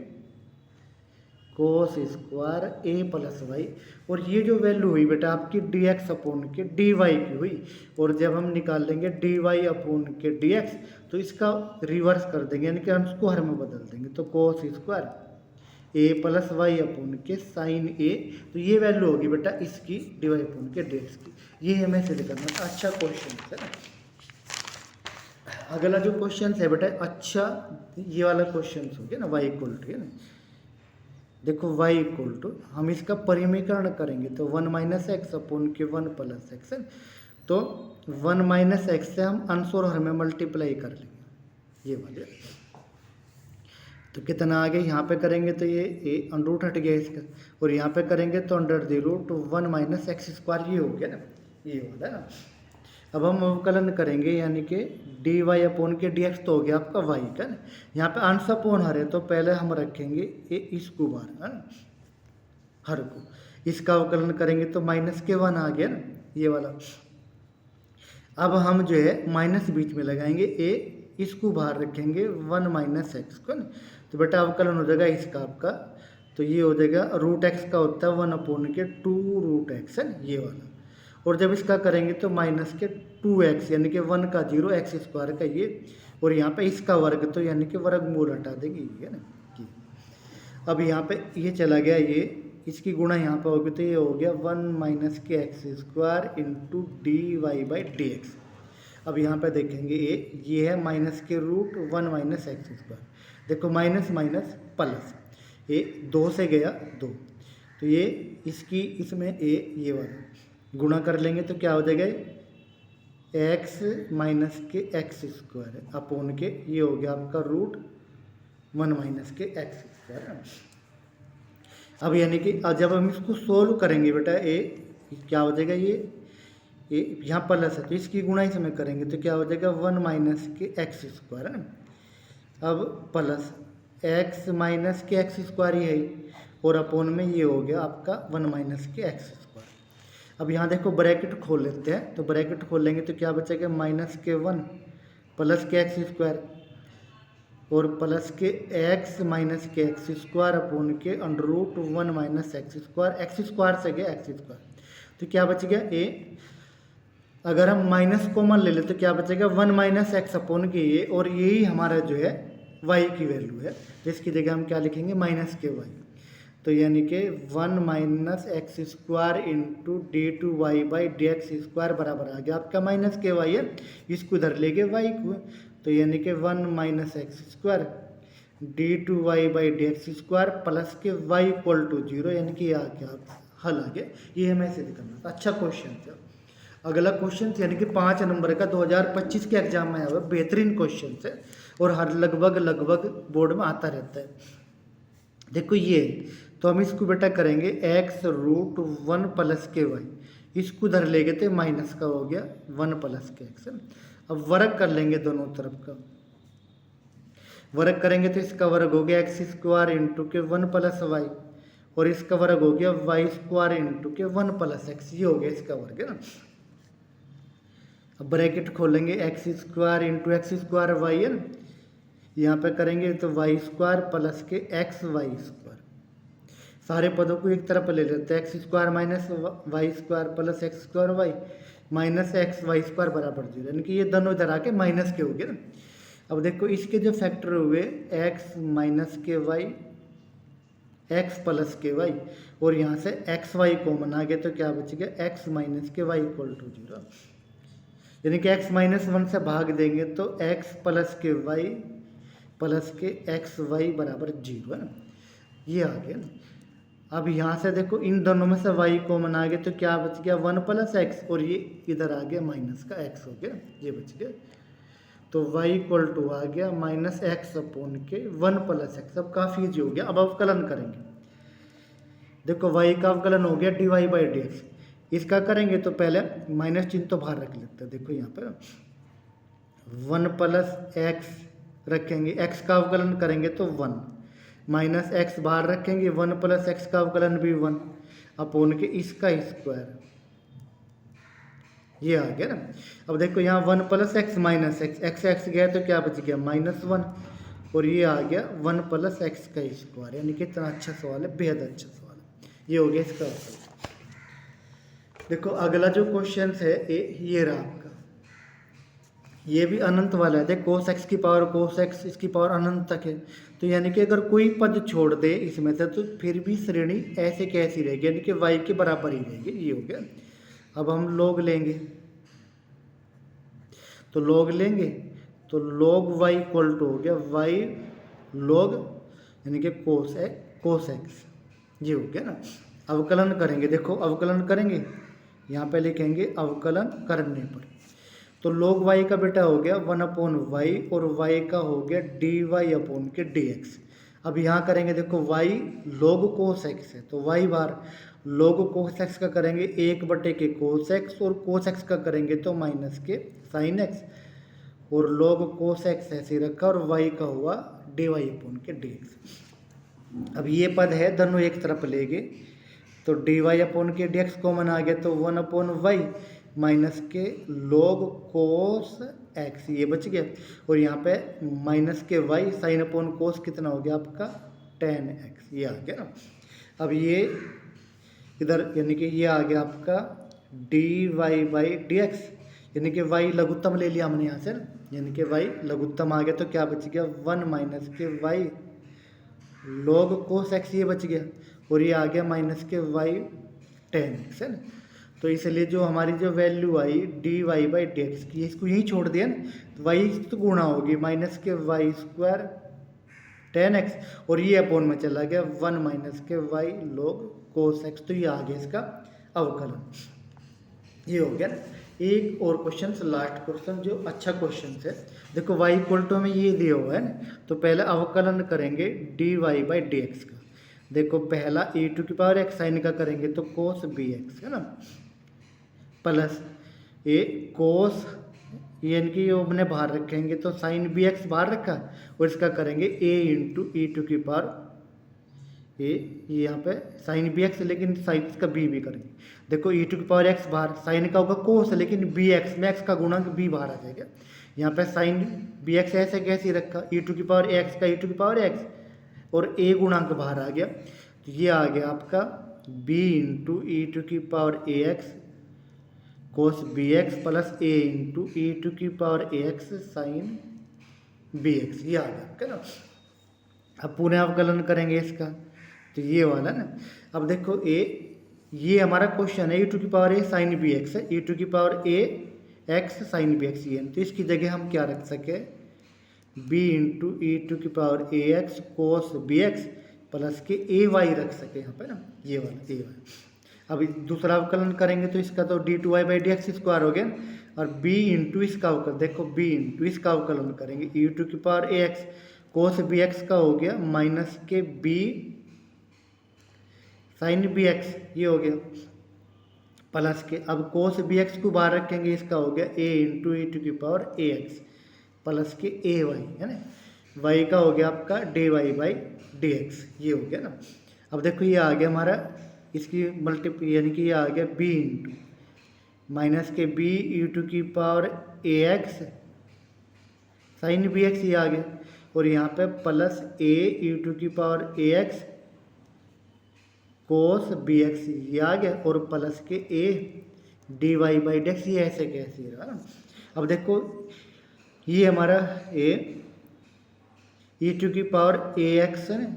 कोस स्क्वायर ए प्लस वाई, और ये जो वैल्यू हुई बेटा आपकी डी एक्स अपोन के डी वाई की हुई, और जब हम निकाल लेंगे डी वाई अपोन के डी एक्स तो इसका रिवर्स कर देंगे, यानी कि हम इसको हर में बदल देंगे, तो कोस स्क्वायर ए प्लस वाई अपोन के साइन ए, तो ये वैल्यू होगी बेटा इसकी डी वाई अपोन के डी एक्स की, ये हमें सिद्ध करना था। अच्छा क्वेश्चन है ना। अगला जो क्वेश्चन है बेटा अच्छा ये वाला क्वेश्चन हो गया ना, वाई इक्वल टू है ना, देखो y इक्वल टू हम इसका परिमीकरण करेंगे तो 1 माइनस एक्स अपोन के 1 प्लस एक्स है, तो 1 माइनस एक्स से हम अंश और हर में मल्टीप्लाई कर लेंगे ये वाले, तो कितना आ गया, यहाँ पे करेंगे तो ये अंडर हट गया इसका, और यहाँ पे करेंगे तो under the root 1 minus x square, ये हो गया ना, ये वाला ना। अब हम अवकलन करेंगे, यानी कि डी वाई अपोन के डी एक्स तो हो गया आपका वाई का ना, यहाँ पे अंश अपोन हर है तो पहले हम रखेंगे इसको बाहर है ना, हर को, इसका अवकलन करेंगे तो माइनस के 1 आ गया ना ये वाला। अब हम जो है माइनस बीच में लगाएंगे, इसको बाहर रखेंगे 1 माइनस एक्स को ना, तो बेटा अवकलन हो जाएगा इसका आपका, तो ये हो जाएगा रूट एक्स का होता है 1 अपोन के 2 रूट एक्स है ना ये वाला, और जब इसका करेंगे तो माइनस के 2x यानी कि 1 का 0 एक्स स्क्वायर का ये और यहाँ पे इसका वर्ग, तो यानी कि वर्गमूल हटा देंगे, ये है ना कि अब यहाँ पे ये चला गया, ये इसकी गुणा यहाँ पे होगी तो ये हो गया 1 माइनस के x square into d y by d x. अब यहाँ पे देखेंगे ये है माइनस के रूट 1 माइनस एक्स स्क्वायर, देखो माइनस माइनस प्लस, ये 2 से गया 2, तो ये इसकी इसमें ये वाला गुणा कर लेंगे तो क्या हो जाएगा, एक्स माइनस के एक्स स्क्वायर अपोन के ये हो गया आपका रूट 1 माइनस के एक्स स्क्वायर। अब यानी कि जब हम इसको सोल्व करेंगे बेटा, क्या हो जाएगा, ये यहाँ प्लस है तो इसकी गुणा इसमें करेंगे तो क्या हो जाएगा 1 माइनस के एक्स स्क्वायर है ना। अब प्लस एक्स माइनस के एक्स स्क्वायर ही है और अपोन में ये हो गया आपका 1 माइनस के एक्स स्क्वायर। अब यहाँ देखो ब्रैकेट खोल लेते हैं, तो ब्रैकेट खोल लेंगे तो क्या बचेगा माइनस के 1 प्लस के एक्स स्क्वायर और प्लस के एक्स माइनस के एक्स स्क्वायर अपोन के under root 1 minus x square से गया एक्स स्क्वायर, तो क्या बच गया अगर हम माइनस कॉमन ले ले तो क्या बचेगा 1 माइनस एक्स अपोन के ये, और यही हमारा जो है y की वैल्यू है, जिसकी जगह हम क्या लिखेंगे माइनस के y, तो यानी कि 1 minus x square into d two y by d x square बराबर आ गया आपका माइनस के y है, इसको इधर ले गए y को, तो यानी कि 1 minus x square d two y by d x square plus के y इक्वल टू 0, यानी कि आ गया हल आ गया, ये हमें ऐसे करना। अच्छा क्वेश्चन था। अगला क्वेश्चन यानी कि 5 नंबर का 2025 के एग्जाम में आया हुआ बेहतरीन क्वेश्चन है और हर लगभग बोर्ड में आता रहता है। देखो ये तो हम इसको बेटा करेंगे एक्स रूट 1 प्लस के वाई, इसको उधर ले गए थे माइनस का हो गया 1 प्लस के एक्स। अब वर्ग कर लेंगे दोनों तरफ का, वर्ग करेंगे तो इसका वर्ग हो गया एक्स स्क्वायर इंटू के 1 प्लस वाई और इसका वर्ग हो गया वाई स्क्वायर इंटू के 1 प्लस एक्स, ये हो गया इसका वर्ग है ना। अब ब्रैकेट खोलेंगे x square into x square y है ना, यहाँ पे करेंगे तो वाई स्क्वायर प्लस के एक्स वाई स्क्वायर, सारे पदों को एक तरफ ले लेते हैं, x square minus y square plus x square y minus x y square बराबर 0, यानी कि ये दोनों इधर आके माइनस के हो गए ना। अब देखो इसके जो फैक्टर हुए एक्स माइनस के वाई एक्स प्लस के वाई और यहाँ से एक्स वाई कॉमन आ गया तो क्या बच गया एक्स माइनस के वाई इक्वल टू 0, यानी कि x माइनस 1 से भाग देंगे तो x प्लस के वाई प्लस के एक्स वाई बराबर 0 है ना, ये आ गया ना। अब यहाँ से देखो इन दोनों में से y कॉमन आ गया तो क्या बच गया 1 प्लस एक्स और ये इधर आ गया माइनस का x हो गया, ये बच गया, तो y इक्वल टू आ गया माइनस एक्स अपोन के 1 प्लस एक्स। अब काफ़ी ईजी हो गया, अब अवकलन करेंगे। देखो y का अवकलन हो गया d y by d x, इसका करेंगे तो पहले माइनस चिन्ह तो बाहर रख लेते हैं। देखो यहाँ पर 1 प्लस एक्स रखेंगे, x का अवकलन करेंगे तो 1 माइनस एक्स बाहर रखेंगे, 1 प्लस एक्स का अवकलन भी 1 अपोन के इसका स्क्वायर, ये आ गया ना। अब देखो यहाँ 1 plus x minus x x गया तो क्या बच गया -1 और ये आ गया 1 प्लस एक्स का स्क्वायर, यानी कि इतना अच्छा सवाल है, बेहद अच्छा सवाल है, ये हो गया इसका अवकलन। देखो अगला जो क्वेश्चन है ये रहा आपका, ये भी अनंत वाला है। देखो कोस एक्स की पावर कोस एक्स, इसकी पावर अनंत तक है, तो यानी कि अगर कोई पद छोड़ दे इसमें से तो फिर भी श्रेणी ऐसे कैसी रहेगी, यानी कि y के बराबर ही रहेगी, ये हो गया। अब हम लॉग लेंगे तो लॉग लेंगे तो लॉग y इक्वल टू हो गया y लॉग यानी कि कोस एक्स, ये हो गया ना। अवकलन करेंगे, देखो अवकलन करेंगे, यहाँ पे लिखेंगे अवकलन करने पर, तो log y का बेटा हो गया 1 अपोन वाई और y का हो गया डी वाई अपोन के डी एक्स। अब यहाँ करेंगे, देखो y log कोस एक्स है तो y बार log कोस एक्स का करेंगे 1 के कोस एक्स और कोस एक्स का करेंगे तो माइनस के साइन एक्स और log कोस एक्स ऐसे रखा और y का हुआ डी वाई अपोन के डी एक्स। अब ये पद है दोनों एक तरफ ले गए तो डी वाई अपोन के डी एक्स कॉमन आ गया तो 1 अपोन वाई माइनस के log कोस एक्स, ये बच गया और यहाँ पे माइनस के वाई साइन अपोन कोस कितना हो गया आपका tan x, ये आ गया ना। अब ये इधर यानी कि ये आ गया आपका d y by d x, यानी कि y लघुत्तम ले लिया हमने यहाँ से ना, यानी कि वाई लघुत्तम आ गया तो क्या बच गया 1 माइनस के वाई log cos x ये बच गया और ये आ गया माइनस के वाई टेन एक्स है ना। तो इसलिए जो हमारी जो वैल्यू आई d y by d x की इसको यहीं छोड़ दिया ना तो वाई तो गुणा होगी माइनस के वाई स्क्वायर टेन एक्स और ये अपोन में चला गया 1 माइनस के वाई log cos x तो ये आ गया इसका अवकलन। ये हो गया ना। एक और क्वेश्चन लास्ट क्वेश्चन जो अच्छा क्वेश्चन है देखो y इक्वल टू में ये दिया हुआ है ना तो पहले अवकलन करेंगे d y by d x का। देखो पहला e टू की पावर एक्स साइन का करेंगे तो कोस बी एक्स है ना प्लस ए कोस यानी कि हमने बाहर रखेंगे तो साइन बी एक्स बाहर रखा और इसका करेंगे ए इंटू ई टू की पावर ए यहाँ पे साइन बी एक्स लेकिन साइन का बी भी करेंगे। देखो ई टू की पावर एक्स बाहर साइन का होगा कोस लेकिन बी एक्स में एक्स का गुणा बी बाहर आ जाएगा। यहाँ पे साइन बी एक्स ऐसे कैसे रखा ई टू की पावर एक्स का ई टू की पावर एक्स और ए गुणांक बाहर आ गया तो ये आ गया आपका बी इंटू ई टू की power a x cos b x plus a into e to की power a x sine b x ये आ गया है ना। अब पुनः अवकलन करेंगे इसका तो ये वाला ना। अब देखो ए ये हमारा क्वेश्चन है ई टू की power a sine b x है ई टू की power a x sine b x ये तो इसकी जगह हम क्या रख सके बी इंटू ई टू की power a x cos b x plus के ए वाई रख सके यहाँ पे ना ये वाला ए वाई। अब दूसरा अवकलन करेंगे तो इसका तो d two y by d x square हो गया और बी इंटू इसका अवकलन देखो बी इंटू इसका अवकलन करेंगे ई टू की power a x cos b x का हो गया माइनस के बी साइन बी एक्स ये हो गया प्लस के अब कोस बी एक्स को बाहर रखेंगे इसका हो गया ए इंटू ई टू की पावर ए एक्स प्लस के ए वाई है ना वाई का हो गया आपका d y by d x ये हो गया ना। अब देखो ये आ गया हमारा इसकी मल्टीप्ली यानी कि ये आ गया बी इंटू माइनस के बी ई टू की power a x sine b x ये आ गया और यहाँ पे प्लस ए ई टू की power a x cos b x ये आ गया और प्लस के a d y by d x ये ऐसे कैसे रहा ना। अब देखो ये हमारा ए ई टू की पावर ए एक्स है ना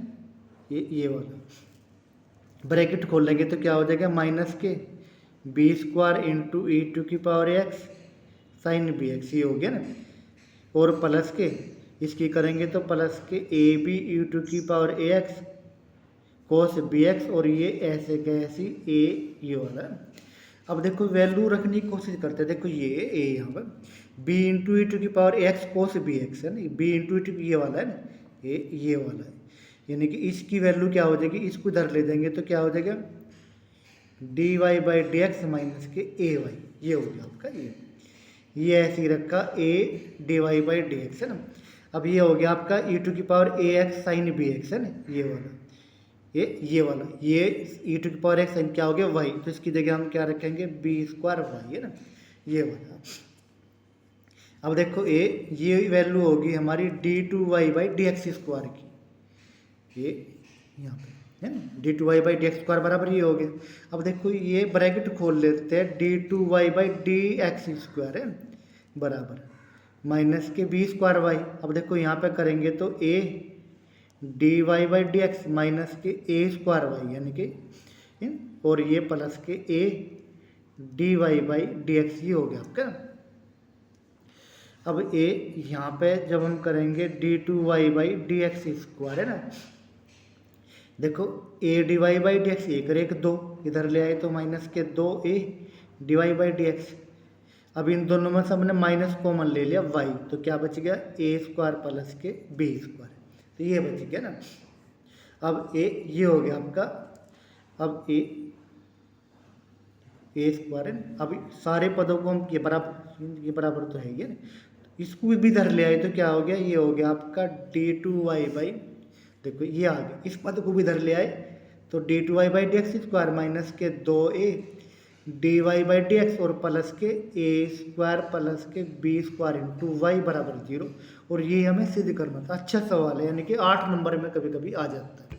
ये वाला ब्रैकेट खोल लेंगे तो क्या हो जाएगा माइनस के b square into e to की power x sine b x ये हो गया ना और प्लस के इसकी करेंगे तो प्लस के ए बी ई टू की power a x cos b x और ये ऐसे कैसी ए ये वाला। अब देखो वैल्यू रखने की कोशिश करते हैं देखो ये ए यहाँ पर बी इंटू ई टू की power a x cos b x है ना बी इंटू ई टू ये वाला है ना ये वाला है यानी कि इसकी वैल्यू क्या हो जाएगी इसको इधर ले देंगे तो क्या हो जाएगा d y by d x minus के ए वाई ये हो गया आपका ये ऐसे ही रखा a d y by d x है ना। अब ये हो गया आपका ई टू की power a x sine b x है ना ये वाला ये वाला ये ई टू की पावर एक्स साइन क्या हो गया वाई तो इसकी जगह हम क्या रखेंगे बी स्क्वायर वाई है ना ये वाला। अब देखो ये वैल्यू होगी हमारी d two y by d x square की ये यहाँ पे है ना d two y by d x square बराबर ये हो गया। अब देखो ये ब्रैकेट खोल लेते हैं d two y by d x square है बराबर माइनस के बी स्क्वायर वाई। अब देखो यहाँ पे करेंगे तो a d y by d x minus के ए स्क्वायर वाई यानी कि और ये प्लस के a d y by d x ये हो गया आपका। अब ए यहाँ पे जब हम करेंगे d two y by d x square है ना देखो a d y by d x एक और एक दो इधर ले आए तो माइनस के दो a d y by d x. अब इन दोनों में से हमने माइनस कॉमन ले लिया वाई तो क्या बच गया ए स्क्वायर प्लस के बी स्क्वायर तो ये बच गया ना। अब ए ये हो गया आपका अब ए स्क्वायर है। अब सारे पदों को हम ये बराबर तो है ये ना इसको भी इधर ले आए तो क्या हो गया ये हो गया आपका डी टू वाई बाई देखो ये आ गया इस पद को भी इधर ले आए तो d two y by d x square minus के दो a d y by d x और प्लस के ए स्क्वायर प्लस के बी स्क्वायर इंटू वाई बराबर 0 और ये हमें सिद्ध करना था। अच्छा सवाल है यानी कि 8 नंबर में कभी कभी आ जाता है।